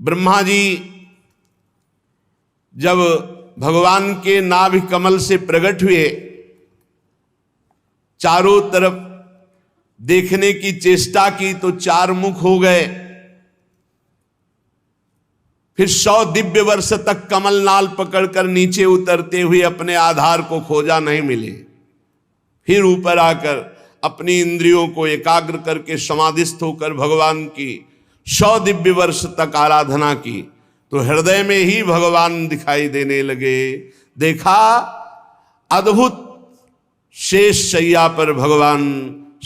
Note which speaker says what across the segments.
Speaker 1: ब्रह्मा जी जब भगवान के नाभि कमल से प्रकट हुए, चारों तरफ देखने की चेष्टा की तो चार मुख हो गए। फिर 100 दिव्य वर्ष तक कमल नाल पकड़कर नीचे उतरते हुए अपने आधार को खोजा, नहीं मिले। फिर ऊपर आकर अपनी इंद्रियों को एकाग्र करके समाधिस्थ होकर भगवान की 100 दिव्य वर्ष तक आराधना की तो हृदय में ही भगवान दिखाई देने लगे। देखा अद्भुत शेष शैया पर भगवान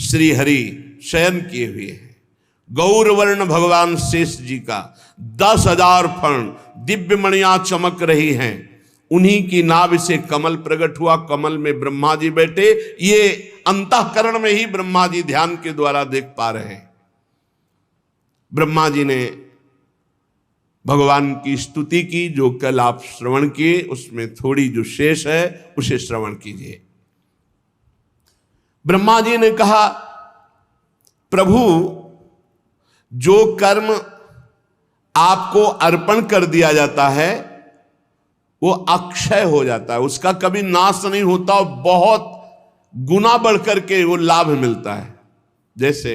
Speaker 1: श्री हरि शयन किए हुए हैं। गौरवर्ण भगवान शेष जी का 10,000 फण दिव्य मणियां चमक रही हैं। उन्हीं की नाभि से कमल प्रकट हुआ, कमल में ब्रह्मा जी बैठे। ये अंतःकरण में ही ब्रह्मा जी ध्यान के द्वारा देख पा रहे हैं। ब्रह्मा जी ने भगवान की स्तुति की, जो कल आप श्रवण किए, उसमें थोड़ी जो शेष है उसे श्रवण कीजिए। ब्रह्मा जी ने कहा, प्रभु जो कर्म आपको अर्पण कर दिया जाता है वो अक्षय हो जाता है, उसका कभी नाश नहीं होता और बहुत गुना बढ़ करके वो लाभ मिलता है। जैसे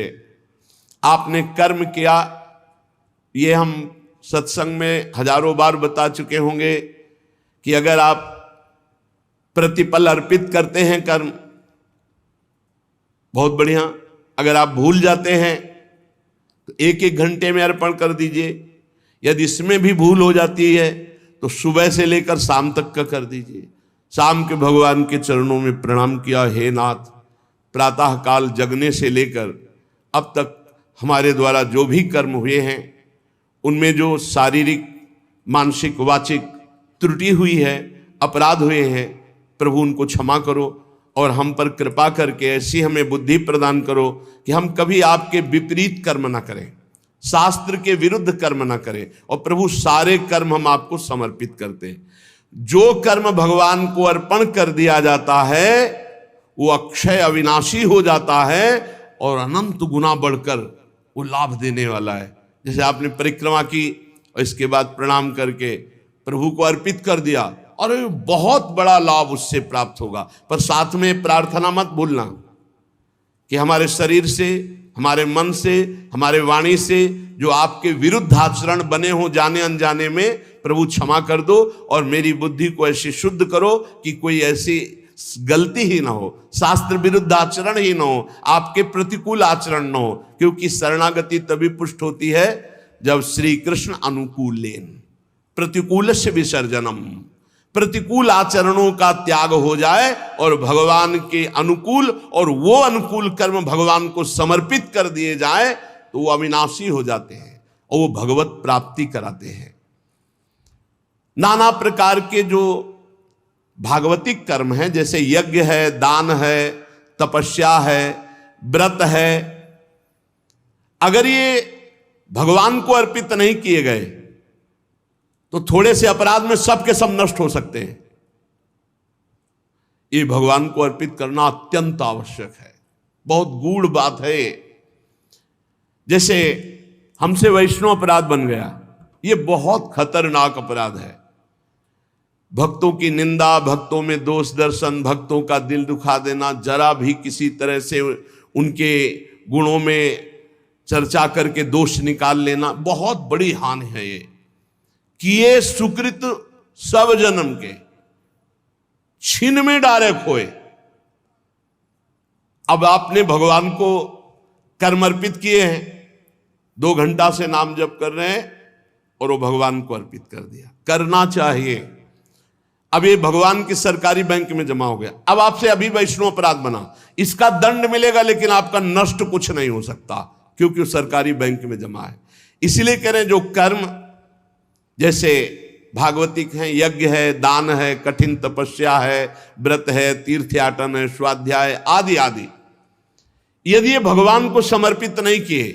Speaker 1: आपने कर्म किया, ये हम सत्संग में हजारों बार बता चुके होंगे कि अगर आप प्रतिपल अर्पित करते हैं कर्म, बहुत बढ़िया। अगर आप भूल जाते हैं तो 1-1 घंटे में अर्पण कर दीजिए। यदि इसमें भी भूल हो जाती है तो सुबह से लेकर शाम तक का कर दीजिए। शाम के भगवान के चरणों में प्रणाम किया, हे नाथ, प्रातः काल जगने से लेकर अब तक हमारे द्वारा जो भी कर्म हुए हैं उनमें जो शारीरिक, मानसिक, वाचिक त्रुटि हुई है, अपराध हुए हैं, प्रभु उनको क्षमा करो और हम पर कृपा करके ऐसी हमें बुद्धि प्रदान करो कि हम कभी आपके विपरीत कर्म ना करें, शास्त्र के विरुद्ध कर्म ना करें। और प्रभु सारे कर्म हम आपको समर्पित करते हैं। जो कर्म भगवान को अर्पण कर दिया जाता है वो अक्षय अविनाशी हो जाता है और अनंत गुना बढ़कर वो लाभ देने वाला है। जैसे आपने परिक्रमा की और इसके बाद प्रणाम करके प्रभु को अर्पित कर दिया और बहुत बड़ा लाभ उससे प्राप्त होगा। पर साथ में प्रार्थना मत भूलना कि हमारे शरीर से, हमारे मन से, हमारे वाणी से जो आपके विरुद्ध आचरण बने हो जाने अनजाने में, प्रभु क्षमा कर दो और मेरी बुद्धि को ऐसे शुद्ध करो कि कोई ऐसी गलती ही ना हो, शास्त्र विरुद्ध आचरण ही ना हो, आपके प्रतिकूल आचरण ना हो। क्योंकि शरणागति तभी पुष्ट होती है जब श्री कृष्ण अनुकूलेन प्रतिकूलस्य विसर्जनम, प्रतिकूल आचरणों का त्याग हो जाए और भगवान के अनुकूल और वो अनुकूल कर्म भगवान को समर्पित कर दिए जाए तो वो अविनाशी हो जाते हैं और वो भगवत प्राप्ति कराते हैं। नाना प्रकार के जो भागवतिक कर्म हैं, जैसे यज्ञ है, दान है, तपस्या है, व्रत है, अगर ये भगवान को अर्पित नहीं किए गए तो थोड़े से अपराध में सब के सब नष्ट हो सकते हैं। ये भगवान को अर्पित करना अत्यंत आवश्यक है, बहुत गूढ़ बात है। जैसे हमसे वैष्णव अपराध बन गया, ये बहुत खतरनाक अपराध है। भक्तों की निंदा, भक्तों में दोष दर्शन, भक्तों का दिल दुखा देना, जरा भी किसी तरह से उनके गुणों में चर्चा करके दोष निकाल लेना, बहुत बड़ी हानि है। ये किए सुकृत सब जन्म के छिन में डारे खोए। अब आपने भगवान को कर्म अर्पित किए हैं, 2 घंटा से नाम जप कर रहे हैं और वो भगवान को अर्पित कर दिया, करना चाहिए। अब ये भगवान की सरकारी बैंक में जमा हो गया, अब आपसे अभी वैष्णव अपराध बना, इसका दंड मिलेगा लेकिन आपका नष्ट कुछ नहीं हो सकता क्योंकि वो सरकारी बैंक में जमा है। इसलिए कह रहे हैं जो कर्म जैसे भागवतिक हैं, यज्ञ है, दान है, कठिन तपस्या है, व्रत है, तीर्थयाटन है, स्वाध्याय आदि आदि, यदि ये भगवान को समर्पित नहीं किए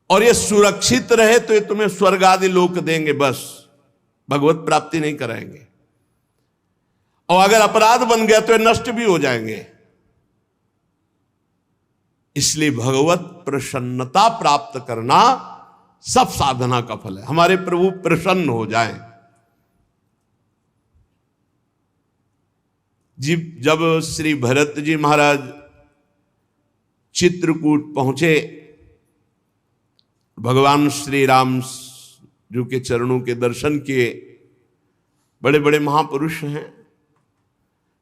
Speaker 1: और ये सुरक्षित रहे तो ये तुम्हें स्वर्ग आदि लोक देंगे, बस भगवत प्राप्ति नहीं कराएंगे। और अगर अपराध बन गया तो ये नष्ट भी हो जाएंगे। इसलिए भगवत प्रसन्नता प्राप्त करना सब साधना का फल है। हमारे प्रभु प्रसन्न हो जाएं। जब श्री भरत जी महाराज चित्रकूट पहुंचे, भगवान श्री राम जी के चरणों के दर्शन किए। बड़े बड़े महापुरुष हैं,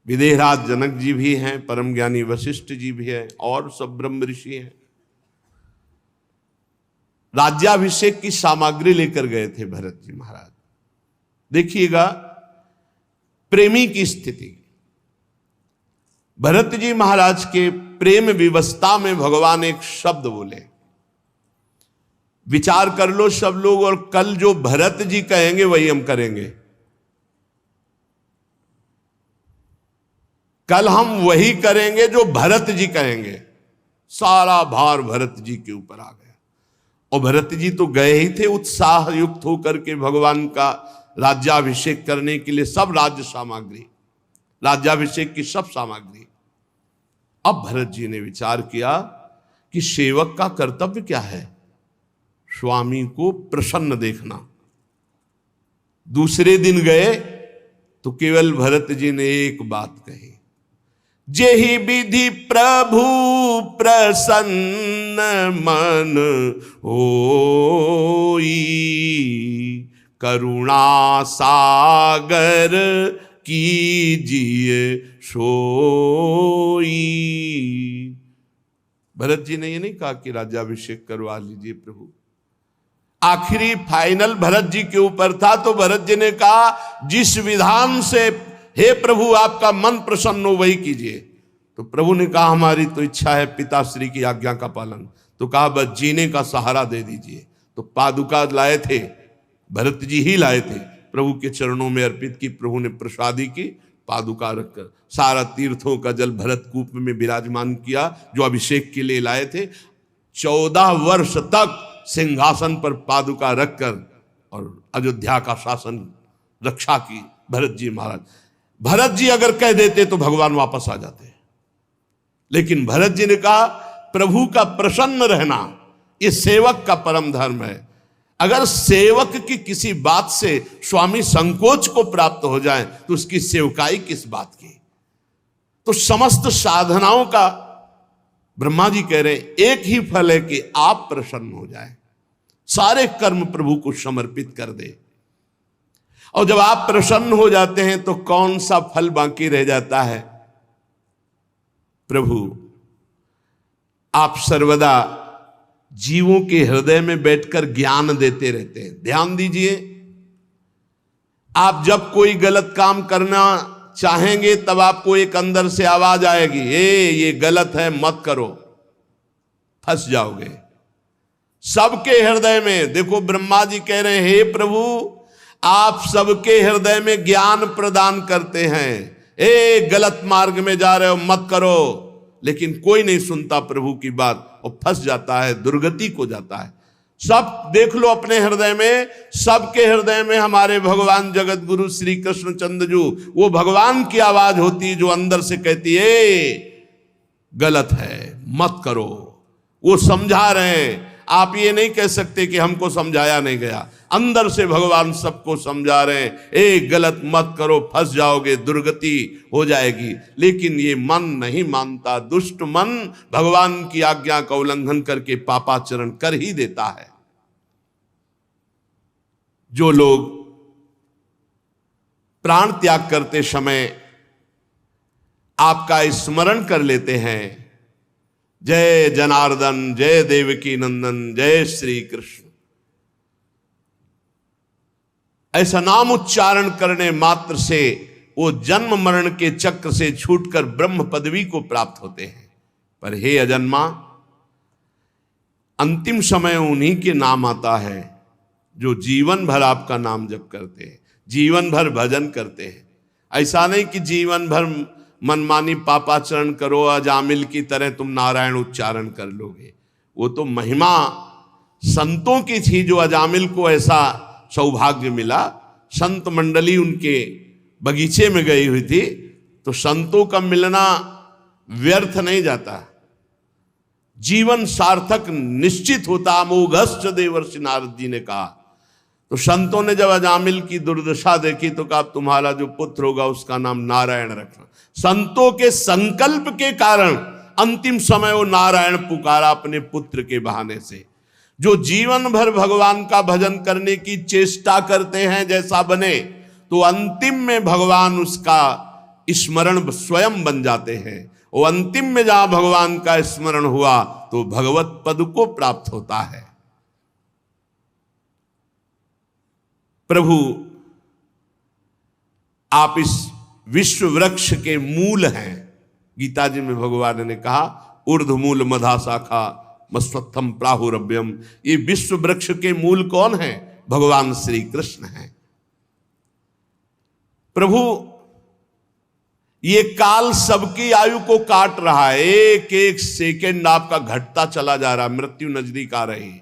Speaker 1: विदेहराज जनक जी भी हैं, परम ज्ञानी वशिष्ठ जी भी हैं, और सब ब्रह्म ऋषि हैं। राज्याभिषेक की सामग्री लेकर गए थे भरत जी महाराज। देखिएगा प्रेमी की स्थिति। भरत जी महाराज के प्रेम विवस्था में भगवान एक शब्द बोले। विचार कर लो सब लोग, और कल जो भरत जी कहेंगे वही हम करेंगे। कल हम वही करेंगे जो भरत जी कहेंगे। सारा भार भरत जी के ऊपर आ गया। और भरत जी तो गए ही थे उत्साह युक्त होकर के भगवान का राज्याभिषेक करने के लिए, सब राज्य सामग्री, राज्याभिषेक की सब सामग्री। अब भरत जी ने विचार किया कि सेवक का कर्तव्य क्या है? स्वामी को प्रसन्न देखना। दूसरे दिन गए तो केवल भरत जी ने एक बात कही, जेहि विधि प्रभु प्रसन्न मन होई, करुणा सागर कीजिए सोई। भरत जी ने ये नहीं कहा कि राज्याभिषेक करवा लीजिए प्रभु। आखिरी फाइनल भरत जी के ऊपर था, तो भरत जी ने कहा जिस विधान से हे प्रभु आपका मन प्रसन्न हो वही कीजिए। तो प्रभु ने कहा हमारी तो इच्छा है पिताश्री की आज्ञा का पालन। तो कहा बस जीने का सहारा दे दीजिए। तो पादुका लाए थे, भरत जी ही लाए थे, प्रभु के चरणों में अर्पित की। प्रभु ने प्रसादी की, पादुका रखकर सारा तीर्थों का जल भरत कूप में विराजमान किया जो अभिषेक के लिए लाए थे। 14 वर्ष तक सिंहासन पर पादुका रखकर और अयोध्या का शासन रक्षा की भरत जी महाराज। भरत जी अगर कह देते तो भगवान वापस आ जाते, लेकिन भरत जी ने कहा प्रभु का प्रसन्न रहना ये सेवक का परम धर्म है। अगर सेवक की किसी बात से स्वामी संकोच को प्राप्त हो जाए तो उसकी सेवकाई किस बात की। तो समस्त साधनाओं का ब्रह्मा जी कह रहे हैं एक ही फल है कि आप प्रसन्न हो जाए, सारे कर्म प्रभु को समर्पित कर दे। और जब आप प्रसन्न हो जाते हैं तो कौन सा फल बाकी रह जाता है? प्रभु आप सर्वदा जीवों के हृदय में बैठकर ज्ञान देते रहते हैं। ध्यान दीजिए, आप जब कोई गलत काम करना चाहेंगे तब आपको एक अंदर से आवाज आएगी, ये गलत है मत करो, फंस जाओगे। सबके हृदय में देखो, ब्रह्मा जी कह रहे हैं हे प्रभु आप सबके हृदय में ज्ञान प्रदान करते हैं, गलत मार्ग में जा रहे हो मत करो। लेकिन कोई नहीं सुनता प्रभु की बात और फंस जाता है, दुर्गति को जाता है। सब देख लो अपने हृदय में, सबके हृदय में हमारे भगवान जगत गुरु श्री कृष्ण चंद्र वो भगवान की आवाज होती है जो अंदर से कहती है गलत है मत करो। वो समझा रहे हैं, आप ये नहीं कह सकते कि हमको समझाया नहीं गया। अंदर से भगवान सबको समझा रहे हैं, गलत मत करो फंस जाओगे, दुर्गति हो जाएगी। लेकिन ये मन नहीं मानता, दुष्ट मन भगवान की आज्ञा का उल्लंघन करके पापाचरण कर ही देता है। जो लोग प्राण त्याग करते समय आपका स्मरण कर लेते हैं, जय जनार्दन, जय देवकी नंदन, जय श्री कृष्ण, ऐसा नाम उच्चारण करने मात्र से वो जन्म मरण के चक्र से छूटकर ब्रह्म पदवी को प्राप्त होते हैं। पर हे अजन्मा, अंतिम समय उन्हीं के नाम आता है जो जीवन भर आपका नाम जप करते हैं, जीवन भर भजन करते हैं। ऐसा नहीं कि जीवन भर मनमानी पापाचरण करो, अजामिल की तरह तुम नारायण उच्चारण कर लोगे। वो तो महिमा संतों की थी जो अजामिल को ऐसा सौभाग्य मिला। संत मंडली उनके बगीचे में गई हुई थी, तो संतों का मिलना व्यर्थ नहीं जाता। जीवन सार्थक निश्चित होता। अमोघश्च देवर्षि नारद जी ने कहा। तो संतों ने जब अजामिल की दुर्दशा देखी तो कहा तुम्हारा जो पुत्र होगा उसका नाम नारायण रखना। संतों के संकल्प के कारण अंतिम समय वो नारायण पुकारा अपने पुत्र के बहाने से। जो जीवन भर भगवान का भजन करने की चेष्टा करते हैं जैसा बने, तो अंतिम में भगवान उसका स्मरण स्वयं बन जाते हैं। वो अंतिम में जहां भगवान का स्मरण हुआ तो भगवत पद को प्राप्त होता है। प्रभु आप इस विश्व वृक्ष के मूल हैं। गीता जी में भगवान ने कहा ऊर्ध्वमूल मधा शाखा मस्वत्थम प्राहुरभ्यम। ये विश्व वृक्ष के मूल कौन है? भगवान श्री कृष्ण हैं। प्रभु ये काल सबकी आयु को काट रहा है। एक एक सेकंड आपका घटता चला जा रहा है, मृत्यु नजदीक आ रही है।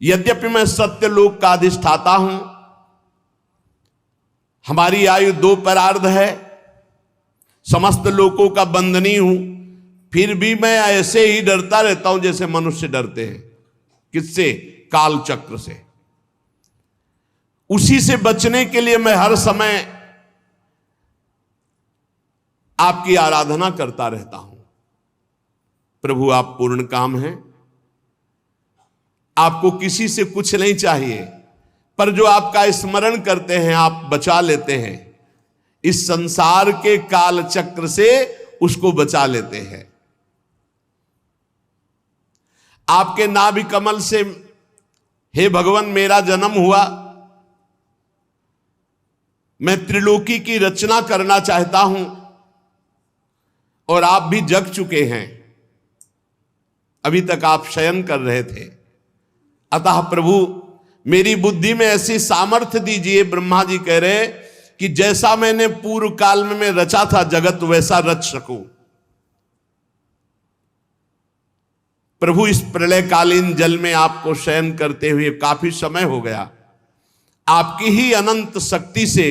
Speaker 1: यद्यपि मैं सत्य लोक का अधिष्ठाता हूं, हमारी आयु 2 परार्ध है, समस्त लोकों का बंधनी हूं, फिर भी मैं ऐसे ही डरता रहता हूं जैसे मनुष्य डरते हैं। किससे? काल चक्र से। उसी से बचने के लिए मैं हर समय आपकी आराधना करता रहता हूं। प्रभु आप पूर्ण काम हैं, आपको किसी से कुछ नहीं चाहिए, पर जो आपका स्मरण करते हैं आप बचा लेते हैं। इस संसार के काल चक्र से उसको बचा लेते हैं। आपके नाभि कमल से हे भगवान मेरा जन्म हुआ, मैं त्रिलोकी की रचना करना चाहता हूं, और आप भी जग चुके हैं, अभी तक आप शयन कर रहे थे। अतः प्रभु मेरी बुद्धि में ऐसी सामर्थ्य दीजिए। ब्रह्मा जी कह रहे कि जैसा मैंने पूर्व काल में रचा था जगत वैसा रच सकूं। प्रभु इस प्रलयकालीन जल में आपको शयन करते हुए काफी समय हो गया। आपकी ही अनंत शक्ति से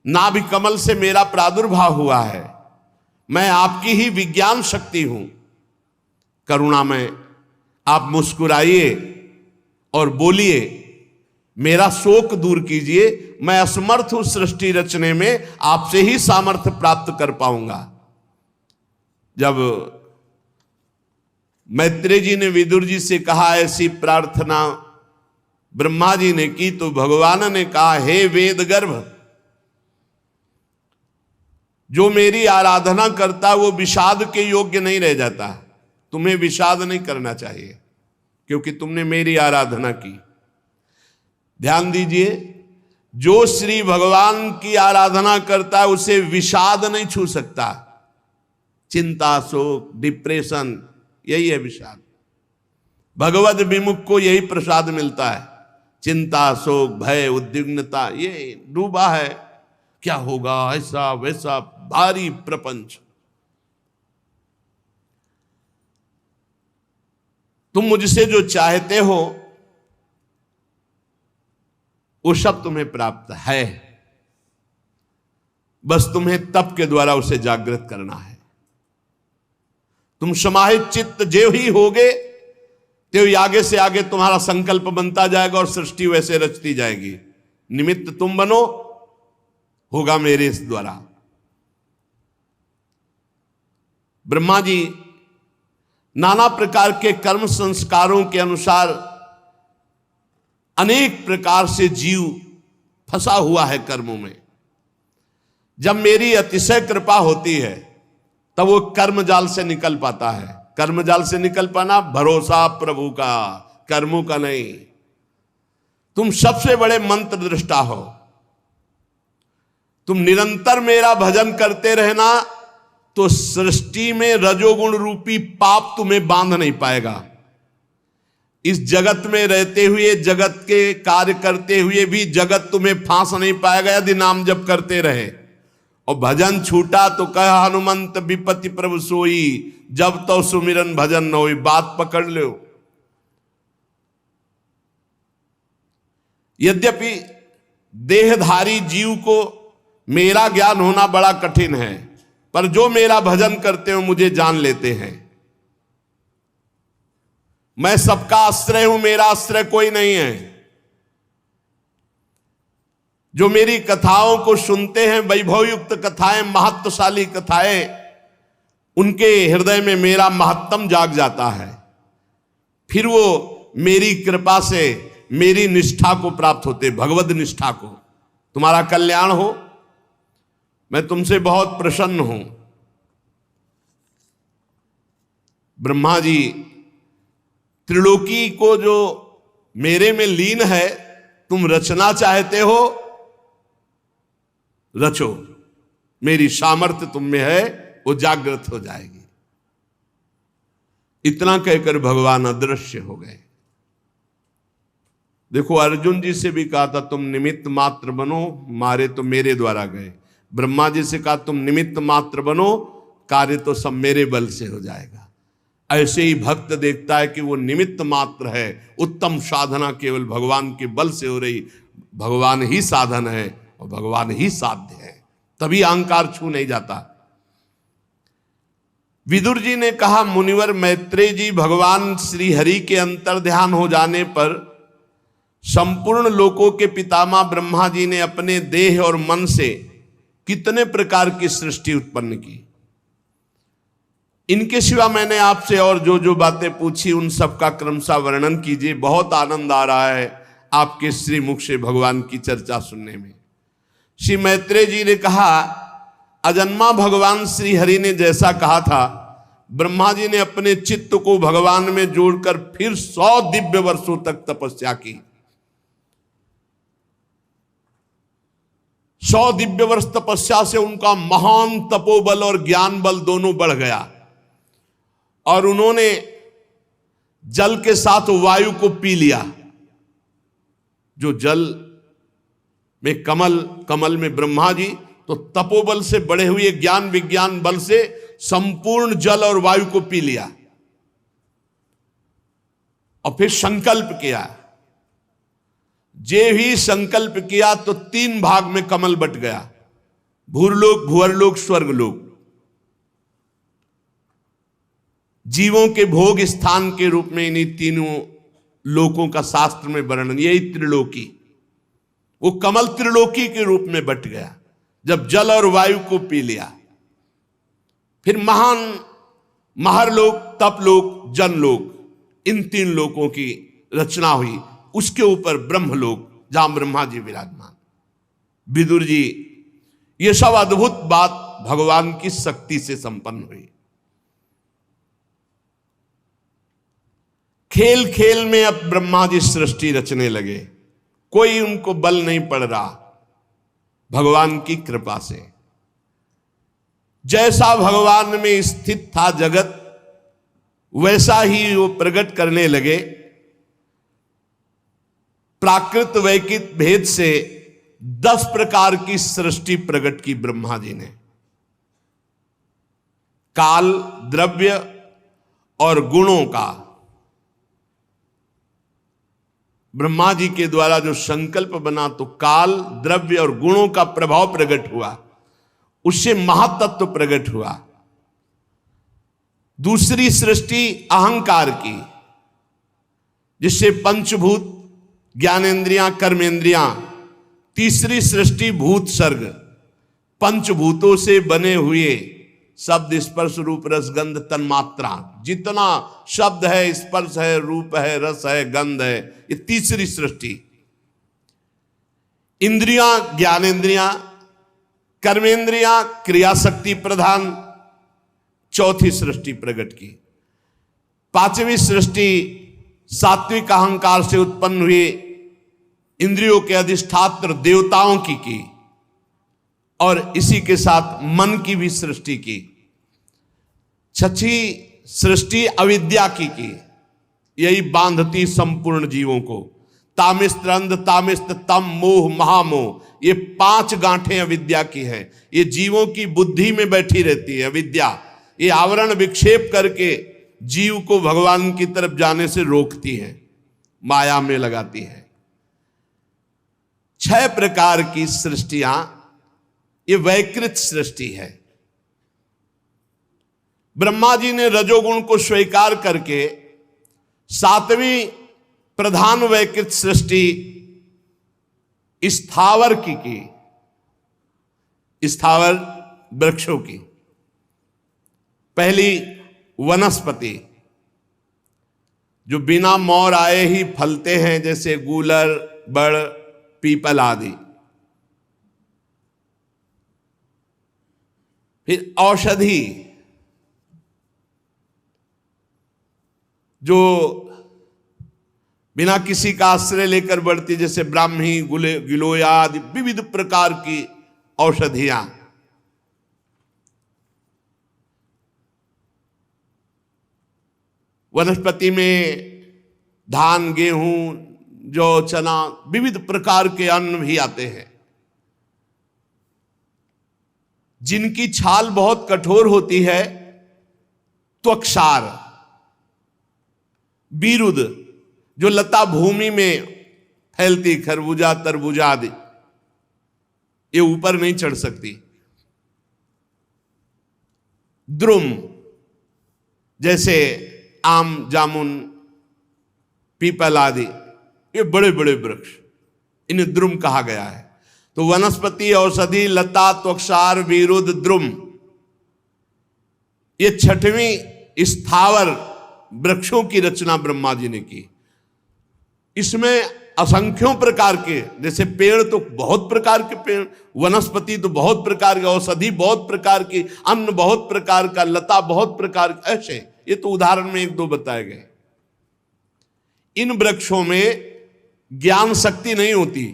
Speaker 1: नाभि कमल से मेरा प्रादुर्भाव हुआ है। मैं आपकी ही विज्ञान शक्ति हूं। करुणा में आप मुस्कुराइए और बोलिए, मेरा शोक दूर कीजिए। मैं असमर्थ हूं सृष्टि रचने में, आपसे ही सामर्थ्य प्राप्त कर पाऊंगा। जब मैत्रेय जी ने विदुर जी से कहा ऐसी प्रार्थना ब्रह्मा जी ने की, तो भगवान ने कहा हे वेद गर्भ, जो मेरी आराधना करता वो विषाद के योग्य नहीं रह जाता। तुम्हें विषाद नहीं करना चाहिए क्योंकि तुमने मेरी आराधना की। ध्यान दीजिए, जो श्री भगवान की आराधना करता है उसे विषाद नहीं छू सकता। चिंता, शोक, डिप्रेशन, यही है विषाद। भगवद विमुख को यही प्रसाद मिलता है। चिंता, शोक, भय, उद्विग्नता, ये डूबा है। क्या होगा, ऐसा वैसा, भारी प्रपंच। तुम मुझसे जो चाहते हो वो सब तुम्हें प्राप्त है, बस तुम्हें तप के द्वारा उसे जागृत करना है। तुम समाहित चित्त जो ही होगे तो आगे से आगे तुम्हारा संकल्प बनता जाएगा और सृष्टि वैसे रचती जाएगी। निमित्त तुम बनो, होगा मेरे इस द्वारा। ब्रह्मा जी नाना प्रकार के कर्म संस्कारों के अनुसार अनेक प्रकार से जीव फंसा हुआ है कर्मों में। जब मेरी अतिशय कृपा होती है तब वो कर्म जाल से निकल पाता है। कर्म जाल से निकल पाना भरोसा प्रभु का, कर्मों का नहीं। तुम सबसे बड़े मंत्र दृष्टा हो। तुम निरंतर मेरा भजन करते रहना तो सृष्टि में रजोगुण रूपी पाप तुम्हें बांध नहीं पाएगा। इस जगत में रहते हुए, जगत के कार्य करते हुए भी जगत तुम्हें फांस नहीं पाएगा यदि नाम जप करते रहे। और भजन छूटा तो कह हनुमंत विपत्ति प्रभु सोई, जब तो सुमिरन भजन न होई। बात पकड़ लो। यद्यपि देहधारी जीव को मेरा ज्ञान होना बड़ा कठिन है, पर जो मेरा भजन करते हो मुझे जान लेते हैं। मैं सबका आश्रय हूं, मेरा आश्रय कोई नहीं है। जो मेरी कथाओं को सुनते हैं, वैभवयुक्त कथाएं, महत्वशाली कथाएं, उनके हृदय में मेरा महत्तम जाग जाता है। फिर वो मेरी कृपा से मेरी निष्ठा को प्राप्त होते, भगवद निष्ठा को। तुम्हारा कल्याण हो, मैं तुमसे बहुत प्रसन्न हूं। ब्रह्मा जी त्रिलोकी को जो मेरे में लीन है, तुम रचना चाहते हो, रचो, मेरी सामर्थ्य तुम में है, वो जागृत हो जाएगी। इतना कहकर भगवान अदृश्य हो गए। देखो, अर्जुन जी से भी कहा था तुम निमित्त मात्र बनो, मारे तो मेरे द्वारा गए। ब्रह्मा जी से कहा तुम निमित्त मात्र बनो, कार्य तो सब मेरे बल से हो जाएगा। ऐसे ही भक्त देखता है कि वो निमित्त मात्र है, उत्तम साधना केवल भगवान के बल से हो रही, भगवान ही साधन है और भगवान ही साध्य है, तभी अहंकार छू नहीं जाता। विदुर जी ने कहा, मुनिवर मैत्रेय जी, भगवान श्री हरि के अंतर ध्यान हो जाने पर संपूर्ण लोकों के पितामह ब्रह्मा जी ने अपने देह और मन से कितने प्रकार की सृष्टि उत्पन्न की। इनके सिवा मैंने आपसे और जो जो बातें पूछी उन सब का क्रमशः वर्णन कीजिए। बहुत आनंद आ रहा है आपके श्री मुख से भगवान की चर्चा सुनने में। श्री मैत्रेय जी ने कहा, अजन्मा भगवान श्री हरि ने जैसा कहा था, ब्रह्मा जी ने अपने चित्त को भगवान में जोड़कर फिर 100 दिव्य वर्षों तक तपस्या की। 100 दिव्य वर्ष तपस्या से उनका महान तपोबल और ज्ञान बल दोनों बढ़ गया और उन्होंने जल के साथ वायु को पी लिया। जो जल में कमल में ब्रह्मा जी तो तपोबल से बढ़े हुए ज्ञान विज्ञान बल से संपूर्ण जल और वायु को पी लिया और फिर संकल्प किया। जे ही संकल्प किया तो 3 भाग में कमल बट गया, भूरलोक, भुवरलोक, स्वर्गलोक। जीवों के भोग स्थान के रूप में इन्हीं तीनों लोकों का शास्त्र में वर्णन, यही त्रिलोकी। वो कमल त्रिलोकी के रूप में बट गया जब जल और वायु को पी लिया। फिर महान महरलोक, तपलोक, जनलोक, इन 3 लोकों की रचना हुई। उसके ऊपर ब्रह्मलोक, जहां ब्रह्मा जी विराजमान। विदुर जी, ये सब अद्भुत बात भगवान की शक्ति से संपन्न हुई। खेल खेल में अब ब्रह्मा जी सृष्टि रचने लगे, कोई उनको बल नहीं पड़ रहा, भगवान की कृपा से। जैसा भगवान में स्थित था जगत, वैसा ही वो प्रकट करने लगे। प्राकृत वैकृत भेद से 10 प्रकार की सृष्टि प्रकट की ब्रह्मा जी ने। काल, द्रव्य और गुणों का ब्रह्मा जी के द्वारा जो संकल्प बना, तो काल, द्रव्य और गुणों का प्रभाव प्रकट हुआ, उससे महातत्व प्रकट हुआ। दूसरी सृष्टि अहंकार की, जिससे पंचभूत, ज्ञानेंद्रियां, कर्मेंद्रियां। तीसरी सृष्टि भूत सर्ग, पंचभूतों से बने हुए शब्द, स्पर्श, रूप, रस, गंध, तन्मात्रा, जितना शब्द है, स्पर्श है, रूप है, रस है, गंध है, ये तीसरी सृष्टि। इंद्रियां, ज्ञानेंद्रियां, कर्मेंद्रियां, क्रियाशक्ति प्रधान, चौथी सृष्टि प्रकट की। 5वीं सृष्टि सात्विक अहंकार से उत्पन्न हुए इंद्रियों के अधिष्ठात्र देवताओं की और इसी के साथ मन की भी सृष्टि की। 6वीं सृष्टि अविद्या की। यही बांधती संपूर्ण जीवों को। तामिस्त्र, अंध, तामिस्त्र, तम, मोह, महामोह, ये 5 गांठें अविद्या की हैं। ये जीवों की बुद्धि में बैठी रहती है अविद्या। ये आवरण विक्षेप करके जीव को भगवान की तरफ जाने से रोकती है, माया में लगाती है। 6 प्रकार की सृष्टियां, ये वैकृत सृष्टि है। ब्रह्मा जी ने रजोगुण को स्वीकार करके सातवीं प्रधान वैकृत सृष्टि स्थावर की स्थावर वृक्षों की। पहली वनस्पति जो बिना मोर आए ही फलते हैं, जैसे गूलर, बड़, पीपल आदि। फिर औषधि जो बिना किसी का आश्रय लेकर बढ़ती, जैसे ब्राह्मी, गिलोय आदि विविध प्रकार की औषधियां। वनस्पति में धान, गेहूं, जौ, चना, विविध प्रकार के अन्न भी आते हैं। जिनकी छाल बहुत कठोर होती है, त्वक्सार, बीरुद जो लता भूमि में फैलती, खरबूजा, तरबूजा आदि, ये ऊपर नहीं चढ़ सकती। द्रुम जैसे आम, जामुन, पीपल आदि, ये बड़े बड़े वृक्ष, इन्हें द्रुम कहा गया है। तो वनस्पति, औषधि, लता, त्वक्सार, विरुद्ध, द्रुम, ये छठवीं स्थावर वृक्षों की रचना ब्रह्मा जी ने की। इसमें असंख्यों प्रकार के, जैसे पेड़ तो बहुत प्रकार के पेड़, वनस्पति तो बहुत प्रकार के, औषधि बहुत प्रकार की, अन्न बहुत प्रकार का, लता बहुत प्रकार, ऐसे ये तो उदाहरण में एक दो बताए गए। इन वृक्षों में ज्ञान शक्ति नहीं होती,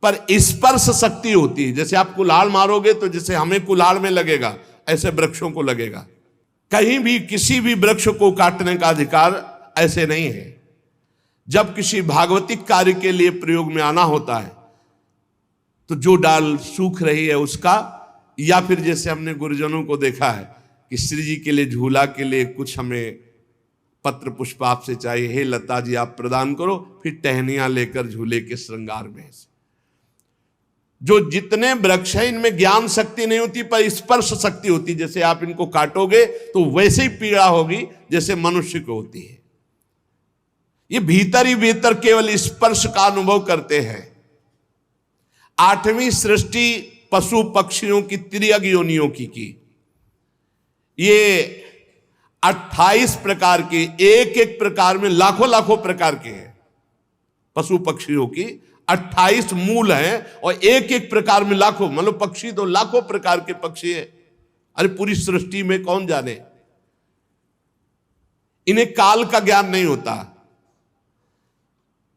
Speaker 1: पर स्पर्श शक्ति होती है। जैसे आप कुल्हाड़ मारोगे तो जैसे हमें कुल्हाड़ में लगेगा, ऐसे वृक्षों को लगेगा। कहीं भी किसी भी वृक्ष को काटने का अधिकार ऐसे नहीं है। जब किसी भागवतिक कार्य के लिए प्रयोग में आना होता है तो जो डाल सूख रही है उसका, या फिर जैसे हमने गुरुजनों को देखा है कि श्री जी के लिए, झूला के लिए कुछ हमें पत्र पुष्प आपसे चाहिए, हे लता जी आप प्रदान करो, फिर टहनियां लेकर झूले के श्रृंगार में। जो जितने वृक्ष हैं इनमें ज्ञान शक्ति नहीं होती, पर स्पर्श शक्ति होती। जैसे आप इनको काटोगे तो वैसे ही पीड़ा होगी जैसे मनुष्य को होती है। ये भीतर ही भीतर केवल स्पर्श का अनुभव करते हैं। आठवीं सृष्टि पशु पक्षियों की त्रियग योनियों की। ये 28 प्रकार के, एक एक प्रकार में लाखों लाखों प्रकार के हैं। पशु पक्षियों की 28 मूल हैं और एक एक प्रकार में लाखों, मतलब पक्षी तो लाखों प्रकार के पक्षी हैं। अरे पूरी सृष्टि में कौन जाने। इन्हें काल का ज्ञान नहीं होता।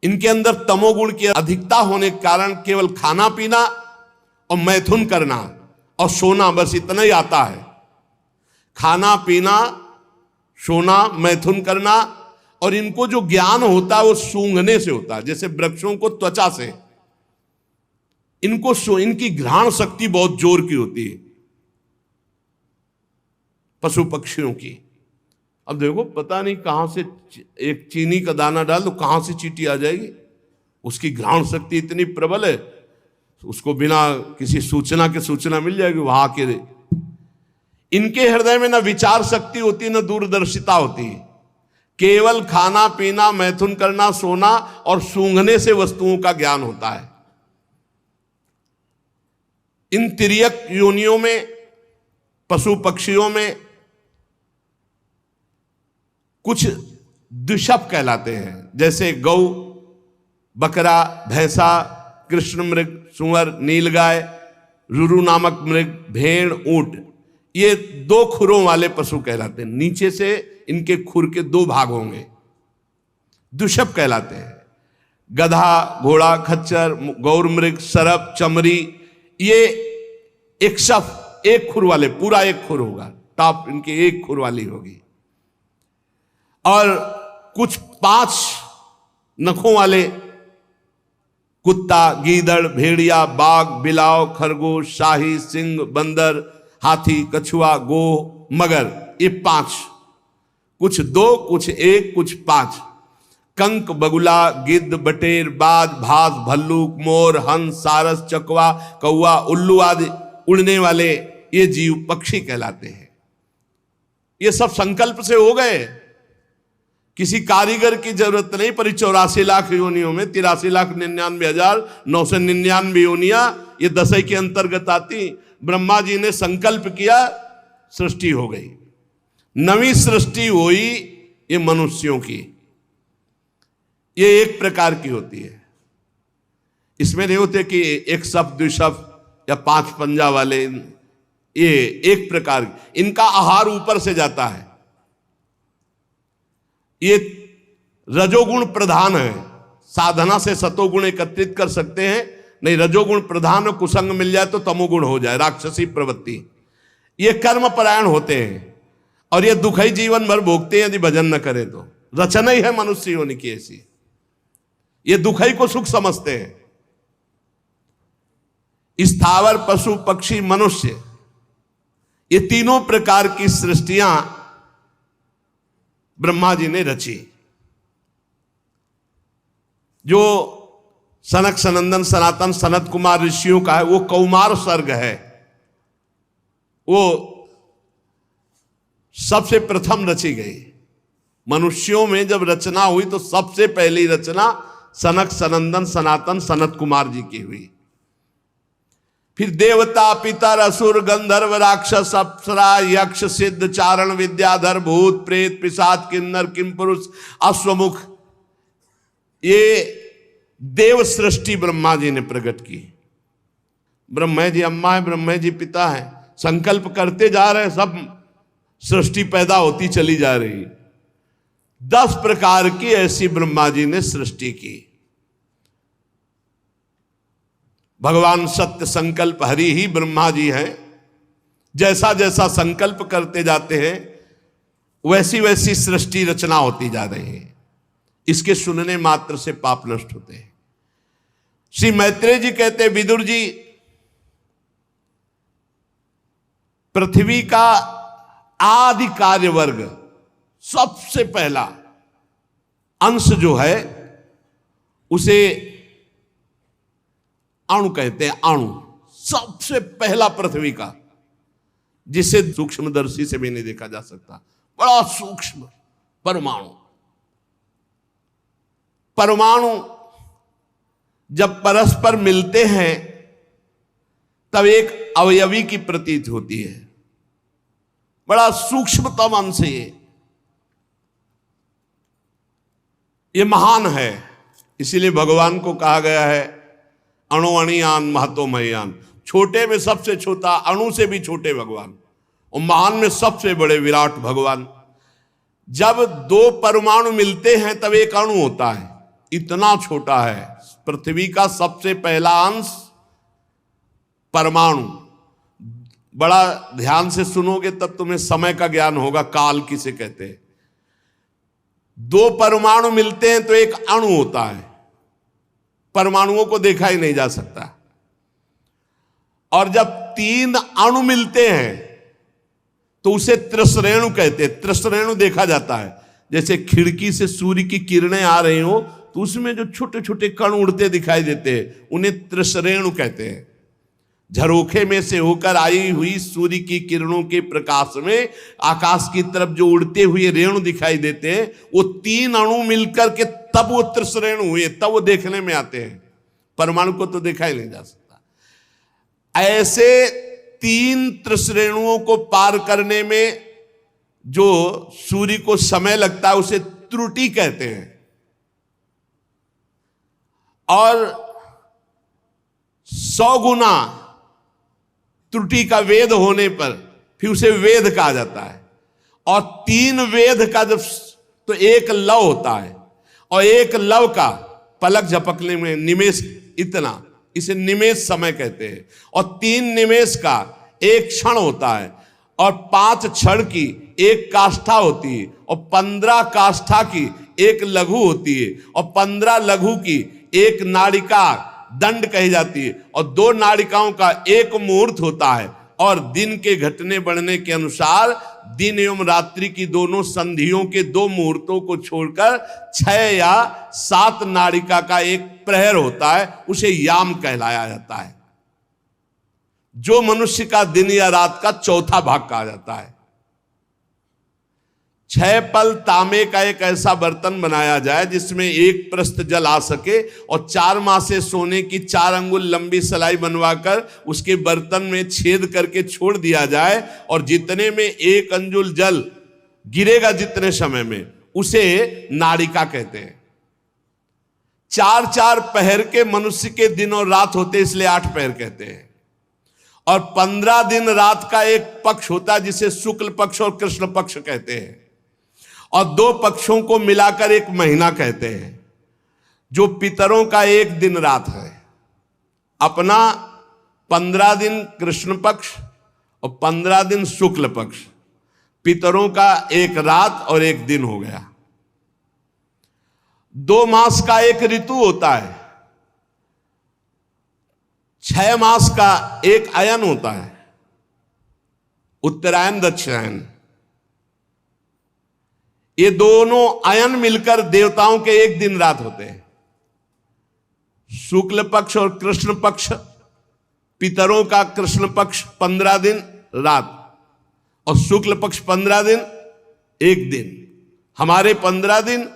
Speaker 1: इनके अंदर तमोगुण की अधिकता होने के कारण केवल खाना पीना और मैथुन करना और सोना, बस इतना ही आता है। खाना पीना, सोना, मैथुन करना, और इनको जो ज्ञान होता है वो सूंघने से होता है, जैसे वृक्षों को त्वचा से। इनकी घ्राण शक्ति बहुत जोर की होती है पशु पक्षियों की। अब देखो पता नहीं कहां से एक चीनी का दाना डाल दो, कहां से चींटी आ जाएगी। उसकी घ्राण शक्ति इतनी प्रबल है, उसको बिना किसी सूचना के सूचना मिल जाएगी वहां के। इनके हृदय में ना विचार शक्ति होती, ना दूरदर्शिता होती। केवल खाना पीना, मैथुन करना, सोना और सूंघने से वस्तुओं का ज्ञान होता है। इन तिर्यक योनियों में, पशु पक्षियों में कुछ द्विशप कहलाते हैं, जैसे गौ, बकरा, भैंसा, कृष्ण मृग, सुअर, नीलगाय, रुरु नामक मृग, भेड़, ऊंट, ये 2 खुरों वाले पशु कहलाते हैं। नीचे से इनके खुर के 2 भाग होंगे, द्विशप कहलाते हैं। गधा, घोड़ा, खच्चर, गौर मृग, सरप, चमरी, ये एक शफ, एक खुर वाले, पूरा एक खुर होगा, टॉप इनकी एक खुर वाली होगी। और कुछ 5 नखों वाले, कुत्ता, गीदड़, भेड़िया, बाघ, बिलाव, खरगोश, शाही, सिंह, बंदर, हाथी, कछुआ, गो, मगर, ये 5। कुछ 2, कुछ 1, कुछ 5। कंक, बगुला, गिद्ध, बटेर, बाज, भास, भल्लूक, मोर, हंस, सारस, चकवा, कौवा, उल्लू आदि उड़ने वाले ये जीव पक्षी कहलाते हैं। ये सब संकल्प से हो गए, किसी कारीगर की जरूरत नहीं। पर 84 लाख योनियों में 83,99,999 योनियां ये 10 के अंतर्गत आती। ब्रह्मा जी ने संकल्प किया, सृष्टि हो गई, नवी सृष्टि हुई ये मनुष्यों की। ये एक प्रकार की होती है, इसमें नहीं होते कि एक शब्द द्विशब्द या 5 पंजा वाले, ये एक प्रकार, इनका आहार ऊपर से जाता है। ये रजोगुण प्रधान है, साधना से सतोगुण एकत्रित कर सकते हैं, नहीं रजोगुण प्रधान कुसंग मिल जाए तो तमोगुण हो जाए, राक्षसी प्रवृत्ति। ये कर्म परायण होते हैं और ये दुख ही जीवन भर भोगते हैं यदि भजन न करें तो। रचना ही है मनुष्य होने की ऐसी, ये दुख ही को सुख समझते हैं। स्थावर पशु पक्षी मनुष्य, ये तीनों प्रकार की सृष्टियां ब्रह्मा जी ने रची। जो सनक सनंदन सनातन सनत कुमार ऋषियों का है वो कौमार सर्ग है, वो सबसे प्रथम रची गई। मनुष्यों में जब रचना हुई तो सबसे पहली रचना सनक सनंदन सनातन सनत कुमार जी की हुई। फिर देवता पितर असुर गंधर्व राक्षस अप्सरा यक्ष सिद्ध चारण विद्याधर भूत प्रेत पिशाच किन्नर किमपुरुष अश्वमुख, ये देव सृष्टि ब्रह्मा जी ने प्रकट की। ब्रह्मा जी अम्मा है, ब्रह्मा जी पिता है, संकल्प करते जा रहे, सब सृष्टि पैदा होती चली जा रही। 10 प्रकार की ऐसी ब्रह्मा जी ने सृष्टि की। भगवान सत्य संकल्प हरि ही ब्रह्मा जी हैं। जैसा जैसा संकल्प करते जाते हैं वैसी वैसी सृष्टि रचना होती जा रही है। इसके सुनने मात्र से पाप नष्ट होते हैं। श्री मैत्रेय जी कहते हैं, विदुर जी, पृथ्वी का आदि कार्य वर्ग सबसे पहला अंश जो है उसे अणु कहते हैं। अणु सबसे पहला पृथ्वी का, जिसे सूक्ष्मदर्शी से भी नहीं देखा जा सकता, बड़ा सूक्ष्म परमाणु। परमाणु जब परस्पर मिलते हैं तब एक अवयवी की प्रतीत होती है। बड़ा सूक्ष्मतम अंश ये महान है। इसीलिए भगवान को कहा गया है अणु अणियान महतो मह्यान, छोटे में सबसे छोटा, अणु से भी छोटे भगवान, और महान में सबसे बड़े विराट भगवान। जब 2 परमाणु मिलते हैं तब एक अणु होता है, इतना छोटा है। पृथ्वी का सबसे पहला अंश परमाणु। बड़ा ध्यान से सुनोगे तब तुम्हें समय का ज्ञान होगा, काल किसे कहते हैं। 2 परमाणु मिलते हैं तो एक अणु होता है। परमाणुओं को देखा ही नहीं जा सकता। और जब 3 अणु मिलते हैं तो उसे त्रिश्रेणु कहते हैं। त्रिश्रेणु देखा जाता है, जैसे खिड़की से सूर्य की किरणें आ रही हो तो उसमें जो छोटे छोटे कण उड़ते दिखाई देते हैं उन्हें त्रिश्रेणु कहते हैं। झरोखे में से होकर आई हुई सूर्य की किरणों के प्रकाश में आकाश की तरफ जो उड़ते हुए रेणु दिखाई देते हैं, वो 3 अणु मिलकर के तब वो त्रिश्रेणु हुए, तब वो देखने में आते हैं। परमाणु को तो देखा ही नहीं जा सकता। ऐसे 3 त्रिश्रेणुओं को पार करने में जो सूर्य को समय लगता है उसे त्रुटि कहते हैं। और 100 गुना त्रुटि का वेद होने पर फिर उसे वेद कहा जाता है। और 3 वेद का जब तो एक लव होता है, और एक लव का पलक झपकने में निमेष इतना, इसे निमेष समय कहते हैं। और 3 निमेष का एक क्षण होता है, और 5 क्षण की एक काष्ठा होती है, और 15 काष्ठा की एक लघु होती है, और 15 लघु की एक नाड़िका दंड कही जाती है, और 2 नाड़िकाओं का एक मुहूर्त होता है। और दिन के घटने बढ़ने के अनुसार दिन एवं रात्रि की दोनों संधियों के 2 मुहूर्तों को छोड़कर 6 या 7 नाड़िका का एक प्रहर होता है, उसे याम कहलाया जाता है, जो मनुष्य का दिन या रात का चौथा भाग कहा जाता है। 6 पल तांबे का एक ऐसा बर्तन बनाया जाए जिसमें 1 प्रस्थ जल आ सके, और 4 मासे सोने की 4 अंगुल लंबी सलाई बनवाकर उसके बर्तन में छेद करके छोड़ दिया जाए, और जितने में 1 अंजुल जल गिरेगा जितने समय में, उसे नाड़िका कहते हैं। 4-4 पहर के मनुष्य के दिन और रात होते, इसलिए 8 पहर कहते हैं। और 15 दिन रात का एक पक्ष होता है जिसे शुक्ल पक्ष और कृष्ण पक्ष कहते हैं, और 2 पक्षों को मिलाकर एक महीना कहते हैं, जो पितरों का एक दिन रात है। अपना 15 दिन कृष्ण पक्ष और 15 दिन शुक्ल पक्ष, पितरों का एक रात और एक दिन हो गया। 2 मास का एक ऋतु होता है, 6 मास का एक अयन होता है, उत्तरायण दक्षिणायन। ये दोनों अयन मिलकर देवताओं के एक दिन रात होते हैं। शुक्ल पक्ष और कृष्ण पक्ष, पितरों का कृष्ण पक्ष 15 दिन रात और शुक्ल पक्ष 15 दिन एक दिन। हमारे 15 दिन,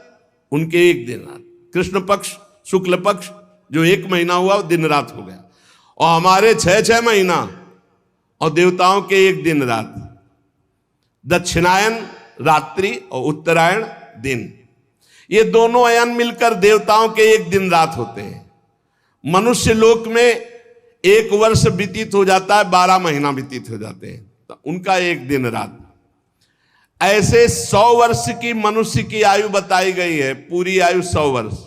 Speaker 1: उनके एक दिन रात। कृष्ण पक्ष शुक्ल पक्ष जो 1 महीना हुआ दिन रात हो गया, और हमारे 6 महीना और देवताओं के एक दिन रात। दक्षिणायन रात्रि और उत्तरायण दिन, ये दोनों अयन मिलकर देवताओं के एक दिन रात होते हैं। मनुष्य लोक में 1 वर्ष व्यतीत हो जाता है, 12 महीना व्यतीत हो जाते हैं, तो उनका एक दिन रात। ऐसे 100 वर्ष की मनुष्य की आयु बताई गई है, पूरी आयु 100 वर्ष।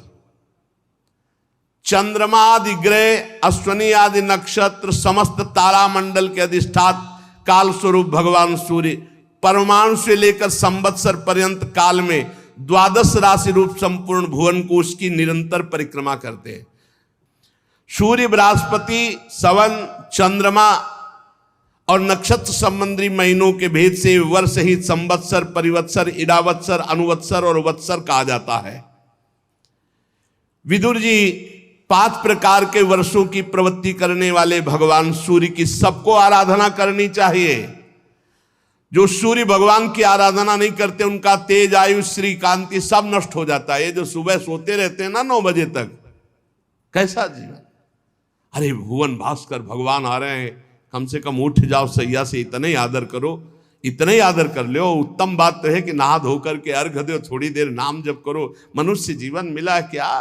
Speaker 1: चंद्रमा आदि ग्रह, अश्वनी आदि नक्षत्र, समस्त तारामंडल के अधिष्ठात काल स्वरूप भगवान सूर्य परमाणु से लेकर संवत्सर पर्यंत काल में 12 राशि रूप संपूर्ण भुवन कोश की निरंतर परिक्रमा करते हैं। सूर्य, बृहस्पति, सवन, चंद्रमा और नक्षत्र संबंधी महीनों के भेद से वर्ष ही संवत्सर, परिवत्सर, इडावत्सर, अनुवत्सर और वत्सर कहा जाता है। विदुर जी 5 प्रकार के वर्षों की प्रवृत्ति करने वाले भगवान सूर्य की सबको आराधना करनी चाहिए। जो सूर्य भगवान की आराधना नहीं करते, उनका तेज, आयु, श्री कांति सब नष्ट हो जाता है। ये जो सुबह सोते रहते हैं ना 9 बजे तक, कैसा जीवन। अरे भुवन भास्कर भगवान आ रहे हैं, कम से कम उठ जाओ सैया से, इतना ही आदर करो, इतना ही आदर कर लो। उत्तम बात तो है कि नहा धो करके अर्घ दो, थोड़ी देर नाम जप करो। मनुष्य जीवन मिला क्या,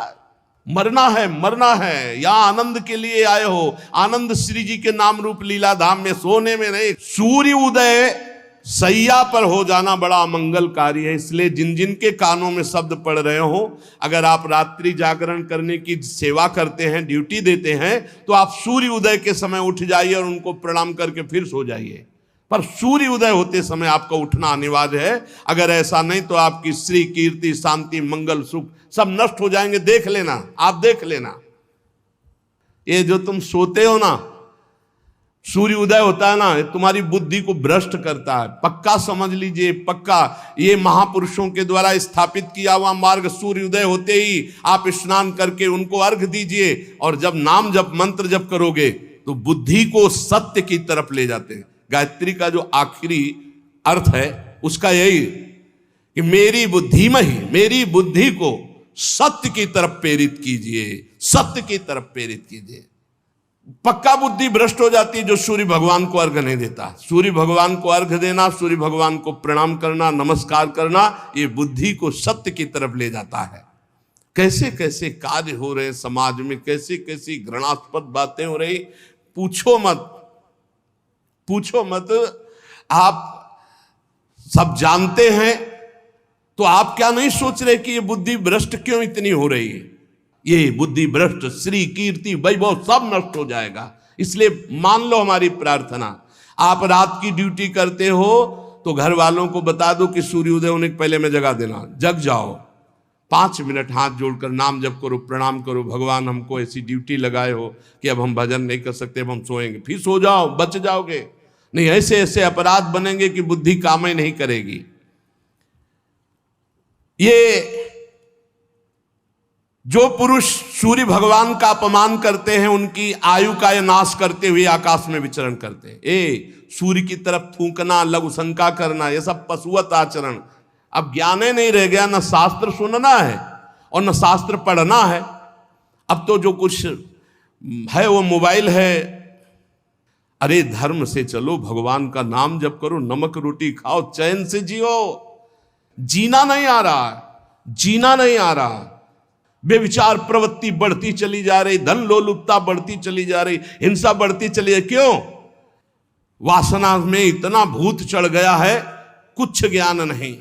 Speaker 1: मरना है। यहाँ आनंद के लिए आए हो, आनंद श्री जी के नाम रूप लीला धाम में, सोने में नहीं। सूर्य उदय सैया पर हो जाना बड़ा मंगलकारी है। इसलिए जिन जिन के कानों में शब्द पड़ रहे हो, अगर आप रात्रि जागरण करने की सेवा करते हैं, ड्यूटी देते हैं, तो आप सूर्य उदय के समय उठ जाइए और उनको प्रणाम करके फिर सो जाइए। पर सूर्य उदय होते समय आपका उठना अनिवार्य है। अगर ऐसा नहीं तो आपकी श्री, कीर्ति, शांति, मंगल, सुख सब नष्ट हो जाएंगे। देख लेना, आप देख लेना। ये जो तुम सोते हो ना, सूर्य उदय होता है ना, तुम्हारी बुद्धि को भ्रष्ट करता है। पक्का समझ लीजिए, पक्का। ये महापुरुषों के द्वारा स्थापित किया हुआ मार्ग। सूर्य उदय होते ही आप स्नान करके उनको अर्घ दीजिए, और जब नाम जप मंत्र जप करोगे तो बुद्धि को सत्य की तरफ ले जाते हैं। गायत्री का जो आखिरी अर्थ है उसका यही कि मेरी बुद्धिमहि, मेरी बुद्धि को सत्य की तरफ प्रेरित कीजिए, सत्य की तरफ प्रेरित कीजिए। पक्का बुद्धि भ्रष्ट हो जाती है जो सूर्य भगवान को अर्घ नहीं देता। सूर्य भगवान को अर्घ देना, सूर्य भगवान को प्रणाम करना, नमस्कार करना, ये बुद्धि को सत्य की तरफ ले जाता है। कैसे कैसे कार्य हो रहे समाज में, कैसी कैसी घृणास्पद बातें हो रही, पूछो मत, पूछो मत। आप सब जानते हैं तो आप क्या नहीं सोच रहे कि ये बुद्धि भ्रष्ट क्यों इतनी हो रही है। ये बुद्धि भ्रष्ट, श्री, कीर्ति, वैभव सब नष्ट हो जाएगा। इसलिए मान लो हमारी प्रार्थना, आप रात की ड्यूटी करते हो तो घर वालों को बता दो कि सूर्योदय होने के पहले मैं जगा देना, जग जाओ। 5 मिनट हाथ जोड़कर नाम जप करो, प्रणाम करो, भगवान हमको ऐसी ड्यूटी लगाए हो कि अब हम भजन नहीं कर सकते, अब हम सोएंगे। फिर सो जाओ, बच जाओगे। नहीं ऐसे ऐसे अपराध बनेंगे कि बुद्धि काम ही नहीं करेगी। ये जो पुरुष सूर्य भगवान का अपमान करते हैं, उनकी आयु का नाश करते हुए आकाश में विचरण करते हैं। सूर्य की तरफ थूकना, लघु शंका करना, यह सब पशुवत आचरण। अब ज्ञान ही नहीं रह गया, ना शास्त्र सुनना है और ना शास्त्र पढ़ना है। अब तो जो कुछ है वो मोबाइल है। अरे धर्म से चलो, भगवान का नाम जप करो, नमक रोटी खाओ, चैन से जियो। जीना नहीं आ रहा है, जीना नहीं आ रहा। बेविचार प्रवृत्ति बढ़ती चली जा रही, धन लोलुपता बढ़ती चली जा रही, हिंसा बढ़ती चली जा रही। क्यों? वासना में इतना भूत चढ़ गया है, कुछ ज्ञान नहीं।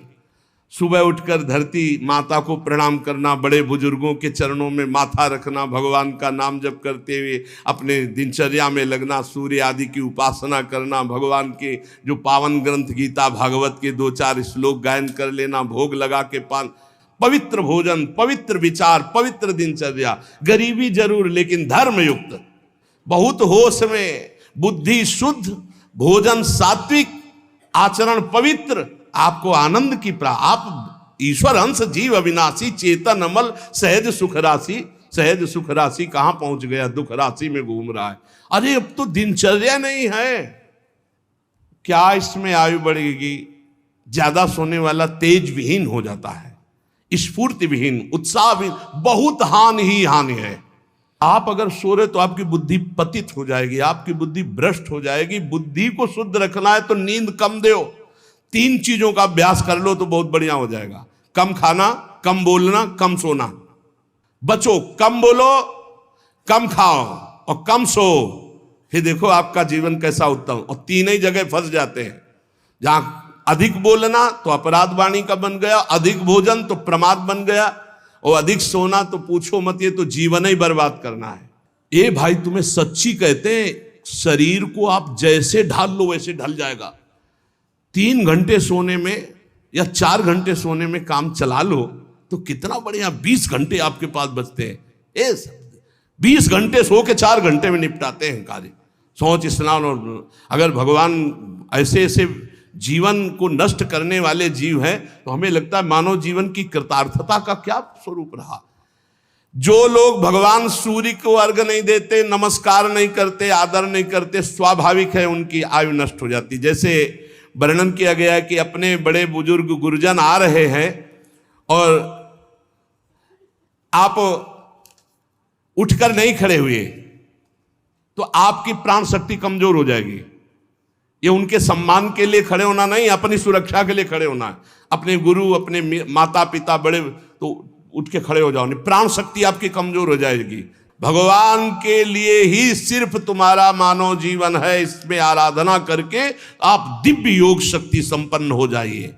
Speaker 1: सुबह उठकर धरती माता को प्रणाम करना, बड़े बुजुर्गों के चरणों में माथा रखना, भगवान का नाम जप करते हुए अपने दिनचर्या में लगना, सूर्य आदि की उपासना करना, भगवान के जो पावन ग्रंथ गीता भागवत के 2-4 श्लोक गायन कर लेना, भोग लगा के पान, पवित्र भोजन, पवित्र विचार, पवित्र दिनचर्या। गरीबी जरूर लेकिन धर्म युक्त, बहुत होश में, बुद्धि शुद्ध, भोजन सात्विक, आचरण पवित्र, आपको आनंद की आप ईश्वर अंश जीव अविनाशी, चेतन अमल, सहज सुख राशि। सहज सुख राशि कहां पहुंच गया? दुख राशि में घूम रहा है। अरे अब तो दिनचर्या नहीं है। क्या इसमें आयु बढ़ेगी? ज्यादा सोने वाला तेज विहीन हो जाता है, स्फूर्ति विहीन, उत्साह विहीन, बहुत हानि ही हानि है। आप अगर सो रहे तो आपकी बुद्धि पतित हो जाएगी, आपकी बुद्धि भ्रष्ट हो जाएगी। बुद्धि को शुद्ध रखना है तो नींद कम दो। 3 चीजों का अभ्यास कर लो तो बहुत बढ़िया हो जाएगा। कम खाना, कम बोलना, कम सोना। बचो, कम बोलो, कम खाओ और कम सो। फिर देखो आपका जीवन कैसा उत्तम। और 3 ही जगह फंस जाते हैं। जहां अधिक बोलना तो अपराध वाणी का बन गया, अधिक भोजन तो प्रमाद बन गया, और अधिक सोना तो पूछो मत, ये तो जीवन ही बर्बाद करना है। ये भाई तुम्हें सच्ची कहते हैं, शरीर को आप जैसे ढाल लो वैसे ढल जाएगा। 3 घंटे सोने में या 4 घंटे सोने में काम चला लो तो कितना बढ़िया। 20 घंटे आपके पास बचते हैं। 20 घंटे सो के 4 घंटे में निपटाते हैं कार्य, सोच स्नान। और अगर भगवान ऐसे ऐसे जीवन को नष्ट करने वाले जीव हैं तो हमें लगता है मानव जीवन की कृतार्थता का क्या स्वरूप रहा। जो लोग भगवान सूर्य को अर्घ नहीं देते, नमस्कार नहीं करते, आदर नहीं करते, स्वाभाविक है उनकी आयु नष्ट हो जाती। जैसे वर्णन किया गया है कि अपने बड़े बुजुर्ग गुरुजन आ रहे हैं और आप उठकर नहीं खड़े हुए तो आपकी प्राण शक्ति कमजोर हो जाएगी। ये उनके सम्मान के लिए खड़े होना नहीं, अपनी सुरक्षा के लिए खड़े होना है। अपने गुरु, अपने माता पिता बड़े, तो उठ के खड़े हो जाओ, नहीं प्राण शक्ति आपकी कमजोर हो जाएगी। भगवान के लिए ही सिर्फ तुम्हारा मानव जीवन है, इसमें आराधना करके आप दिव्य योग शक्ति संपन्न हो जाइए।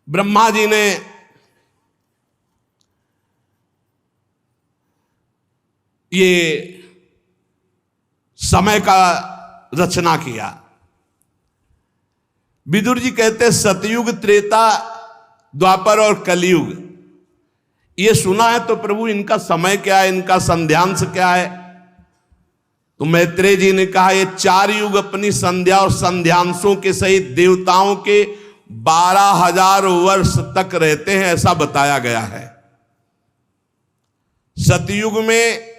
Speaker 1: ब्रह्मा जी ने ये समय का रचना किया। विदुर जी कहते सतयुग, त्रेता, द्वापर और कलयुग। ये सुना है तो प्रभु इनका समय क्या है, इनका संध्यांश क्या है? तो मैत्रेय जी ने कहा ये 4 युग अपनी संध्या और संध्यांशों के सहित देवताओं के 12,000 वर्ष तक रहते हैं, ऐसा बताया गया है। सतयुग में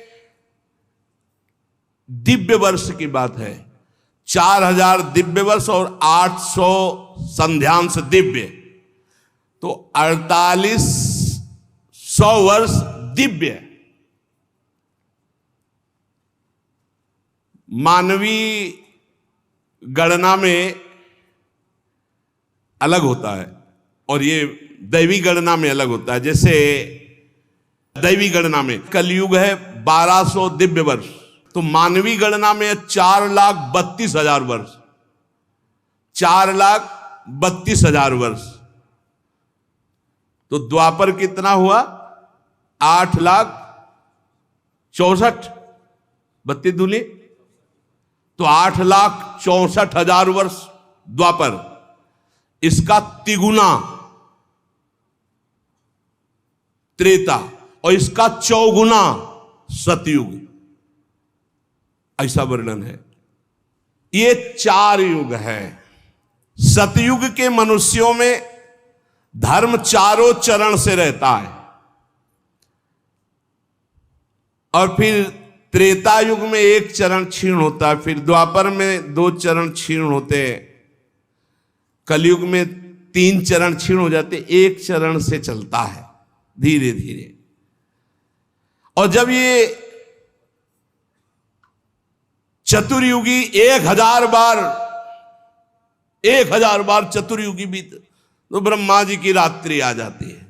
Speaker 1: दिव्य वर्ष की बात है, 4000 दिव्य वर्ष और 800 संध्यांश दिव्य, तो 4800 वर्ष दिव्य। मानवीय गणना में अलग होता है और ये दैवी गणना में अलग होता है। जैसे दैवी गणना में कलयुग है 1200 दिव्य वर्ष, तो मानवीय गणना में 4,32,000 वर्ष, 4,32,000 वर्ष। तो द्वापर कितना हुआ? 8,64,000 32 दूनी, तो 8,64,000 वर्ष द्वापर। इसका तिगुना त्रेता और इसका चौगुना सतयुग, ऐसा वर्णन है। ये 4 युग है। सतयुग के मनुष्यों में धर्म 4 चरण से रहता है, और फिर त्रेता युग में 1 चरण क्षीण होता है, फिर द्वापर में 2 चरण क्षीण होते हैं, कलयुग में 3 चरण क्षीण हो जाते, 1 चरण से चलता है धीरे धीरे। और जब ये चतुर्युगी 1000 बार चतुर्युगी बीत, तो ब्रह्मा जी की रात्रि आ जाती है।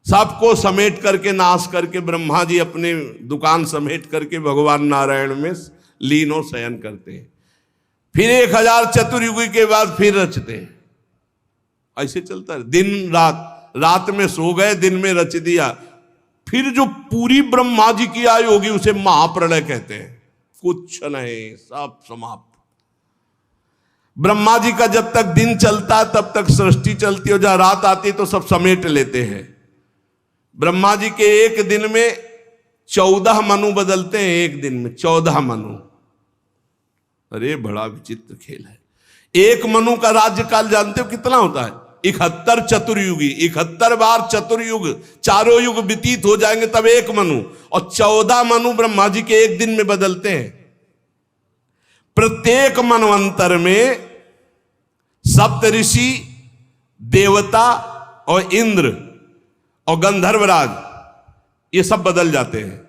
Speaker 1: सबको समेट करके, नाश करके ब्रह्मा जी अपने दुकान समेट करके भगवान नारायण में लीन और शयन करते हैं। फिर 1000 चतुर्युगी के बाद फिर रचते हैं। ऐसे चलता है दिन रात, रात में सो गए, दिन में रच दिया। फिर जो पूरी ब्रह्मा जी की आयु होगी उसे महाप्रलय कहते हैं। कुछ नहीं, सब समाप्त। ब्रह्मा जी का जब तक दिन चलता है तब तक सृष्टि चलती है, जहां रात आती है तो सब समेट लेते हैं। ब्रह्मा जी के एक दिन में 14 मनु बदलते हैं, एक दिन में 14 मनु। अरे बड़ा विचित्र खेल है। एक मनु का राज्यकाल जानते हो कितना होता है? 71 चतुर्युगी, 71 बार चतुर्युग, चारों युग व्यतीत हो जाएंगे तब एक मनु। और 14 मनु ब्रह्मा जी के एक दिन में बदलते हैं। प्रत्येक मनवंतर में सप्तऋषि, देवता और इंद्र और गंधर्वराज ये सब बदल जाते हैं।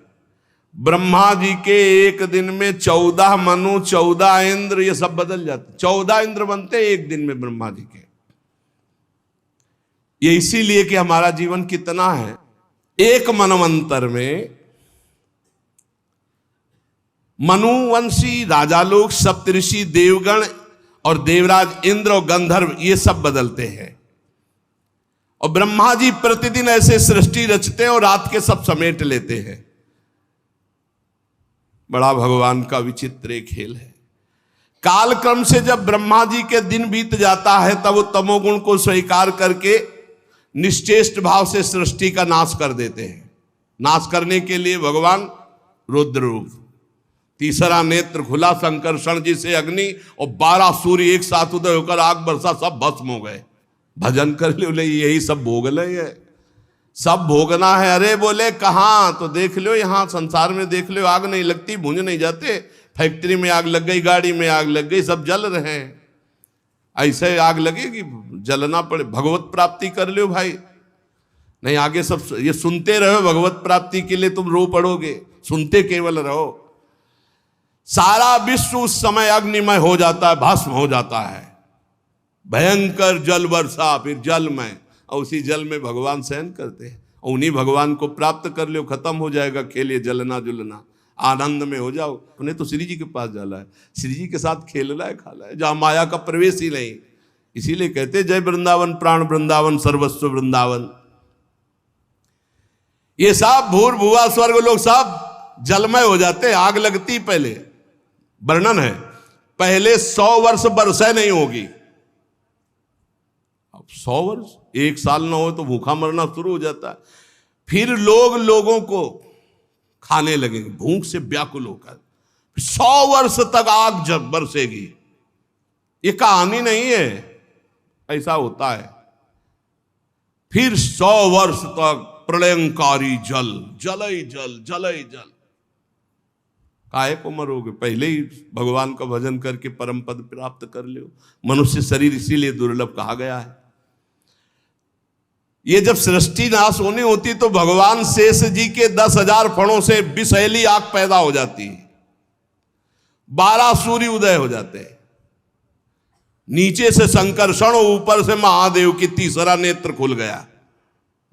Speaker 1: ब्रह्मा जी के एक दिन में 14 मनु, 14 इंद्र, ये सब बदल जाते। 14 इंद्र बनते हैं एक दिन में ब्रह्मा जी के। ये इसीलिए कि हमारा जीवन कितना है, एक मनवंतर में मनुवंशी राजा लोग, सप्तऋषि, देवगण और देवराज इंद्र और गंधर्व ये सब बदलते हैं। और ब्रह्मा जी प्रतिदिन ऐसे सृष्टि रचते हैं और रात के सब समेट लेते हैं। बड़ा भगवान का विचित्र एक खेल है। कालक्रम से जब ब्रह्मा जी के दिन बीत जाता है तब वो तमोगुण को स्वीकार करके निश्चेष्ट भाव से सृष्टि का नाश कर देते हैं। नाश करने के लिए भगवान रुद्र रूप, तीसरा नेत्र खुला, संकर्षण जी से अग्नि और 12 सूर्य एक साथ उदय होकर आग बरसा, सब भस्म हो गए। भजन कर लो, यही सब भोग ले, सब भोगना है। अरे बोले कहाँ? तो देख लो यहाँ संसार में देख लो, आग नहीं लगती, भूंज नहीं जाते। फैक्ट्री में आग लग गई, गाड़ी में आग लग गई, सब जल रहे हैं। ऐसे आग लगेगी, जलना पड़े। भगवत प्राप्ति कर लो भाई, नहीं आगे सब ये सुनते रहो। भगवत प्राप्ति के लिए तुम रो पड़ोगे, सुनते केवल रहो। सारा विश्व उस समय अग्निमय हो जाता है, भस्म हो जाता है। भयंकर जल वर्षा, फिर जल में, और उसी जल में भगवान शयन करते हैं। और उन्हीं भगवान को प्राप्त कर लो, खत्म हो जाएगा खेल, ये जलना जुलना, आनंद में हो जाओ। उन्हें तो श्री जी के पास जाना है, श्री जी के साथ खेलना है, खाना है, जहां माया का प्रवेश ही नहीं। इसीलिए कहते जय वृंदावन, प्राण वृंदावन, सर्वस्व वृंदावन। ये सब भूर भुआ स्वर्ग लोग सब जलमय हो जाते हैं, आग लगती। पहले वर्णन है, पहले 100 वर्ष बरसें नहीं होगी। अब 100 वर्ष, 1 साल ना हो तो भूखा मरना शुरू हो जाता है। फिर लोग लोगों को खाने लगेंगे भूख से व्याकुल होकर। 100 वर्ष तक आग जब बरसेगी। ये कहानी नहीं है, ऐसा होता है। फिर 100 वर्ष तक प्रलयंकारी जल, जल ही जल, जल ही जल। काहे को मरोगे? पहले ही भगवान का भजन करके परम पद प्राप्त कर लो। मनुष्य शरीर इसीलिए दुर्लभ कहा गया है। ये जब सृष्टि नाश होनी होती तो भगवान शेष जी के 10,000 फणों से विषैली आग पैदा हो जाती है। 12 सूर्य उदय हो जाते हैं। नीचे से संकर्षण, ऊपर से महादेव की तीसरा नेत्र खुल गया,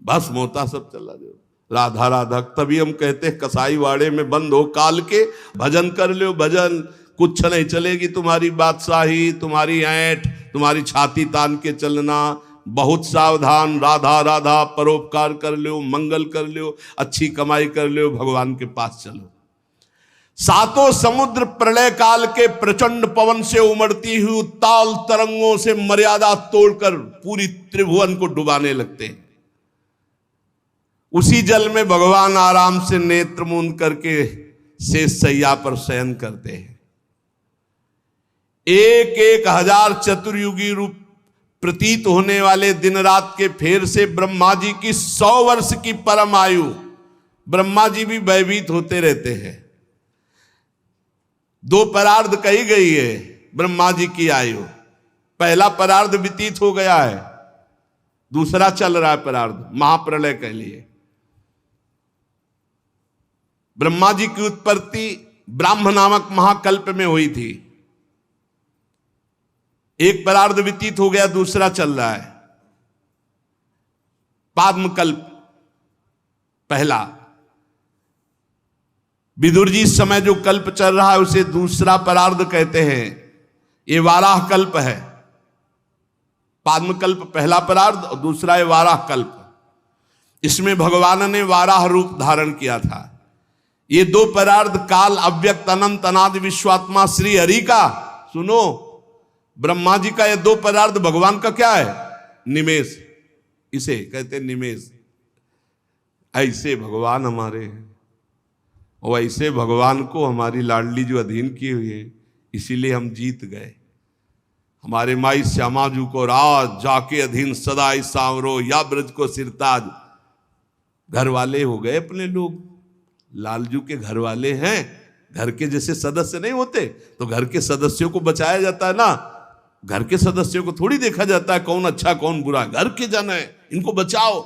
Speaker 1: भस्म होता सब चला जाओ। राधा राधा, तभी हम कहते हैं कसाई वाड़े में बंद हो काल के, भजन कर लो भजन, कुछ नहीं चलेगी तुम्हारी बादशाही, तुम्हारी ऐंठ, तुम्हारी छाती तान के चलना। बहुत सावधान, राधा राधा, परोपकार कर लो, मंगल कर लो, अच्छी कमाई कर लो, भगवान के पास चलो। सातों समुद्र प्रलय काल के प्रचंड पवन से उमड़ती हुई उत्ताल तरंगों से मर्यादा तोड़कर पूरी त्रिभुवन को डुबाने लगते हैं। उसी जल में भगवान आराम से नेत्र मूंद करके शेष सैया पर शयन करते हैं। 1,000 चतुर्युगी रूप प्रतीत होने वाले दिन रात के फेर से ब्रह्मा जी की 100 वर्ष की परम आयु, ब्रह्मा जी भी भयभीत होते रहते हैं। 2 परार्ध कही गई है ब्रह्मा जी की आयु। पहला परार्ध व्यतीत हो गया है, दूसरा चल रहा है परार्ध, महाप्रलय कह लिए। ब्रह्मा जी की उत्पत्ति ब्राह्म नामक महाकल्प में हुई थी। एक परार्ध व्यतीत हो गया, दूसरा चल रहा है पाद्मकल्प पहला। विदुर जी इस समय जो कल्प चल रहा है उसे दूसरा परार्ध कहते हैं। ये वाराह कल्प है। पाद्मकल्प पहला परार्ध और दूसरा है वाराह कल्प। इसमें भगवान ने वाराह रूप धारण किया था। ये दो परार्ध काल, अव्यक्त, अनंत, अनादि, विश्वात्मा श्री हरि का, सुनो, ब्रह्मा जी का ये दो परार्ध भगवान का क्या है? निमेष। इसे कहते निमेष। ऐसे भगवान हमारे हैं और ऐसे भगवान को हमारी लाडली जो अधीन की हुई है, इसीलिए हम जीत गए। हमारे माई श्यामा जू को राज जाके अधीन सदा सांवरो, या ब्रज को सिरताज। घर वाले हो गए अपने लोग, लालजू के घर वाले हैं। घर के जैसे सदस्य नहीं होते तो घर के सदस्यों को बचाया जाता है ना। घर के सदस्यों को थोड़ी देखा जाता है कौन अच्छा कौन बुरा, घर के जन है, इनको बचाओ।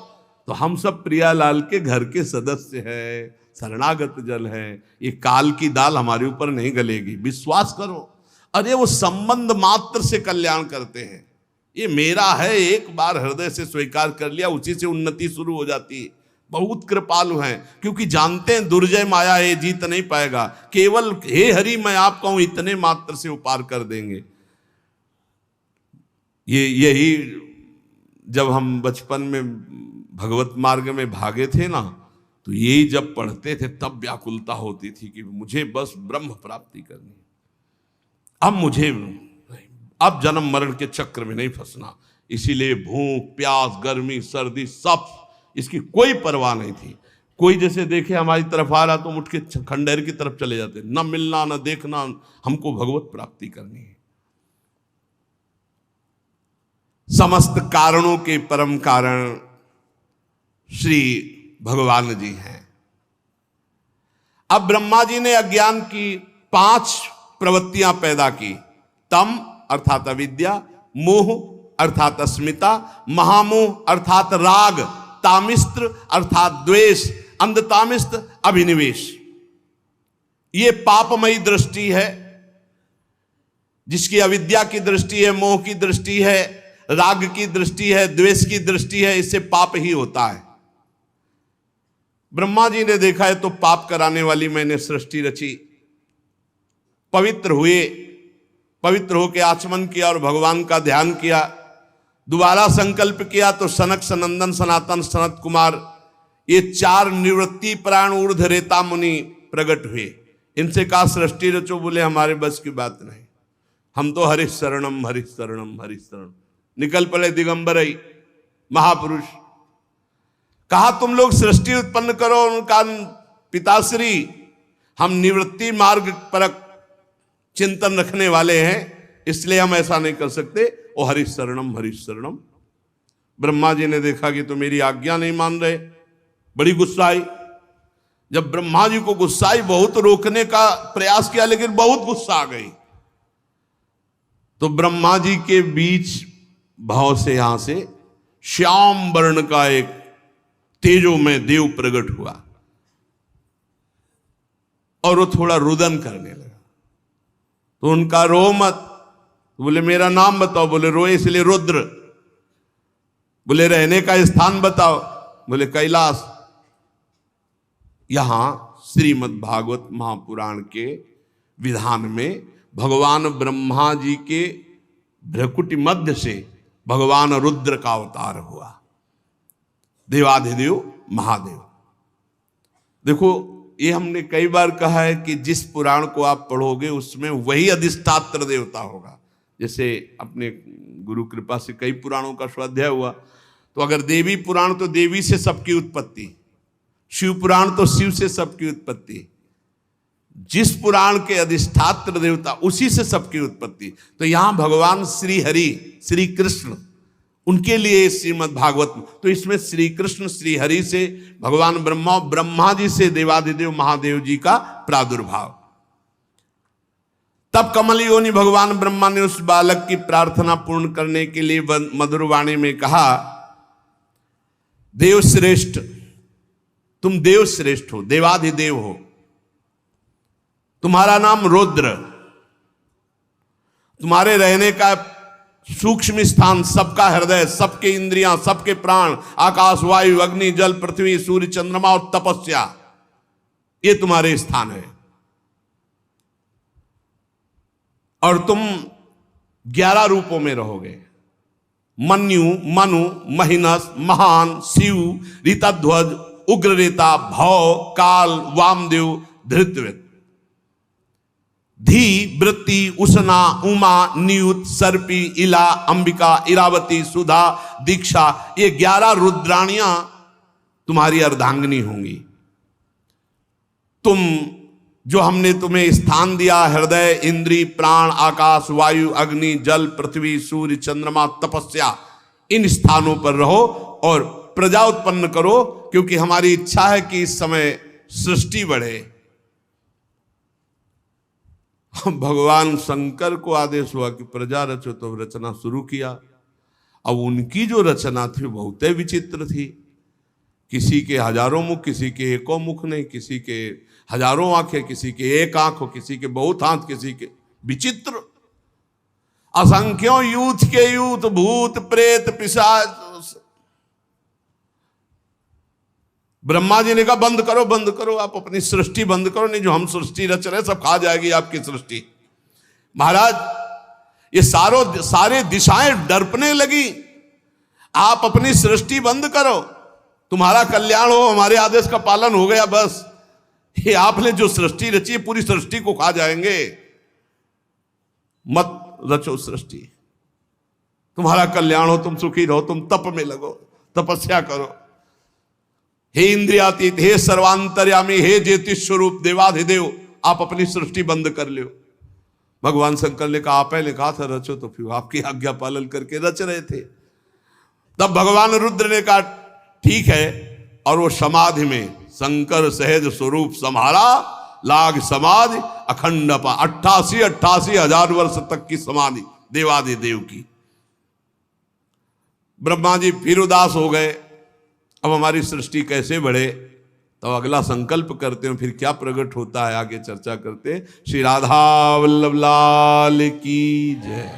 Speaker 1: तो हम सब प्रियालाल के घर के सदस्य हैं, शरणागत जल है। ये काल की दाल हमारे ऊपर नहीं गलेगी, विश्वास करो। अरे वो संबंध मात्र से कल्याण करते हैं। ये मेरा है, एक बार हृदय से स्वीकार कर लिया, उसी से उन्नति शुरू हो जाती है। बहुत कृपालु हैं, क्योंकि जानते हैं दुर्जय माया ये जीत नहीं पाएगा। केवल हे हरि मैं आपका हूं, इतने मात्र से वो पार कर देंगे। यही जब हम बचपन में भगवत मार्ग में भागे थे ना, तो यही जब पढ़ते थे तब व्याकुलता होती थी कि मुझे बस ब्रह्म प्राप्ति करनी है। अब जन्म मरण के चक्र में नहीं फंसना। इसीलिए भूख, प्यास, गर्मी, सर्दी, सब इसकी कोई परवाह नहीं थी। कोई जैसे देखे हमारी तरफ आ रहा तो उठ के खंडेर की तरफ चले जाते, न मिलना न देखना, हमको भगवत प्राप्ति करनी है। समस्त कारणों के परम कारण श्री भगवान जी हैं। अब ब्रह्मा जी ने अज्ञान की 5 प्रवृत्तियां पैदा की। तम अर्थात अविद्या, मोह अर्थात अस्मिता, महामोह अर्थात राग, तामिस्त्र अर्थात द्वेष, अंधतामिस्त अभिनिवेश। ये पापमयी दृष्टि है, जिसकी अविद्या की दृष्टि है, मोह की दृष्टि है, राग की दृष्टि है, द्वेष की दृष्टि है। इससे पाप ही होता है। ब्रह्मा जी ने देखा है तो पाप कराने वाली मैंने सृष्टि रची। पवित्र हुए, पवित्र होकर आचमन किया और भगवान का ध्यान किया। दोबारा संकल्प किया तो सनक, सनंदन, सनातन, सनत कुमार, ये 4 निवृत्ति प्राण ऊर्ध्व रेता मुनि प्रकट हुए। इनसे कहा सृष्टि रचो, बोले हमारे बस की बात नहीं, हम तो हरि शरणम हरि शरणम हरि शरण। निकल पड़े दिगंबर महापुरुष। कहा तुम लोग सृष्टि उत्पन्न करो। उनका पिताश्री, हम निवृत्ति मार्ग पर चिंतन रखने वाले हैं, इसलिए हम ऐसा नहीं कर सकते। ओ हरि शरणम हरि शरणम। ब्रह्मा जी ने देखा कि तो मेरी आज्ञा नहीं मान रहे, बड़ी गुस्सा आई। जब ब्रह्मा जी को गुस्सा आई, बहुत रोकने का प्रयास किया लेकिन बहुत गुस्सा आ गई। तो ब्रह्मा जी के बीच भाव से यहां से श्याम वर्ण का एक तेजो में देव प्रकट हुआ और वो थोड़ा रुदन करने लगा। तो उनका रो मत, बोले मेरा नाम बताओ, बोले रोए इसलिए रुद्र। बोले रहने का स्थान बताओ, बोले कैलाश। यहां श्रीमद् भागवत महापुराण के विधान में भगवान ब्रह्मा जी के भ्रकुटी मध्य से भगवान रुद्र का अवतार हुआ, देवाधिदेव महादेव। देखो ये हमने कई बार कहा है कि जिस पुराण को आप पढ़ोगे उसमें वही अधिष्ठात्र देवता होगा। जैसे अपने गुरु कृपा से कई पुराणों का स्वाध्याय हुआ, तो अगर देवी पुराण तो देवी से सबकी उत्पत्ति, शिव पुराण तो शिव से सबकी उत्पत्ति, जिस पुराण के अधिष्ठात्र देवता उसी से सबकी उत्पत्ति। तो यहां भगवान श्री हरि, श्री कृष्ण, उनके लिए श्रीमद् भागवत, तो इसमें श्री कृष्ण श्री हरि से भगवान ब्रह्मा, ब्रह्मा जी से देवाधिदेव महादेव जी का प्रादुर्भाव। तब कमल योनि भगवान ब्रह्मा ने उस बालक की प्रार्थना पूर्ण करने के लिए मधुर वाणी में कहा देवश्रेष्ठ, तुम देवश्रेष्ठ हो, देवाधिदेव हो। तुम्हारा नाम रुद्र, तुम्हारे रहने का सूक्ष्म स्थान, सबका हृदय, सबके इंद्रियां, सबके प्राण, आकाश, वायु, अग्नि, जल, पृथ्वी, सूर्य, चंद्रमा और तपस्या, ये तुम्हारे स्थान है। और तुम 11 रूपों में रहोगे। मन्यु, मनु, महिनस, महान, शिव, ऋतध्वज, उग्ररेता, भव, काल, वामदेव, धृतव्रत, धी, वृत्ति, उषना, उमा, नियुत, सर्पी, इला, अंबिका, इरावती, सुधा, दीक्षा, ये 11 रुद्राणियां तुम्हारी अर्धांगिनी होंगी। तुम, जो हमने तुम्हें स्थान दिया, हृदय, इंद्री, प्राण, आकाश, वायु, अग्नि, जल, पृथ्वी, सूर्य, चंद्रमा, तपस्या, इन स्थानों पर रहो और प्रजा उत्पन्न करो, क्योंकि हमारी इच्छा है कि इस समय सृष्टि बढ़े। भगवान शंकर को आदेश हुआ कि प्रजा रचो, तो रचना शुरू किया। अब उनकी जो रचना थी बहुत विचित्र थी। किसी के हजारों मुख, किसी के एको मुख नहीं, किसी के हजारों आंखें, किसी के एक आंख हो, किसी के बहुत हाथ, किसी के विचित्र, असंख्यों यूथ के यूथ, भूत प्रेत पिशाच। ब्रह्मा जी ने कहा बंद करो, बंद करो, आप अपनी सृष्टि बंद करो, नहीं जो हम सृष्टि रच रहे सब खा जाएगी आपकी सृष्टि। महाराज, ये सारे दिशाएं डरपने लगी, आप अपनी सृष्टि बंद करो, तुम्हारा कल्याण हो, हमारे आदेश का पालन हो गया, बस। ये आपने जो सृष्टि रची है पूरी सृष्टि को खा जाएंगे, मत रचो सृष्टि, तुम्हारा कल्याण हो, तुम सुखी रहो, तुम तप में लगो, तपस्या करो। हे इंद्रियातीत, हे सर्वांतर्यामी, हे ज्योतिष स्वरूप देवाधिदेव, आप अपनी सृष्टि बंद कर लो। भगवान शंकर ने कहा, आप पहले कहा था रचो, तो फिर आपकी आज्ञा पालन करके रच रहे थे। तब भगवान रुद्र ने कहा ठीक है, और वो समाधि में शंकर सहज स्वरूप सम्हारा, लाग समाधि अखंड 88 हजार वर्ष तक की समाधि देवाधिदेव की। ब्रह्मा जी फिर उदास हो गए, अब हमारी सृष्टि कैसे बढ़े। तो अगला संकल्प करते हैं, फिर क्या प्रकट होता है आगे चर्चा करते हैं। श्री राधा वल्लभ लाल की जय।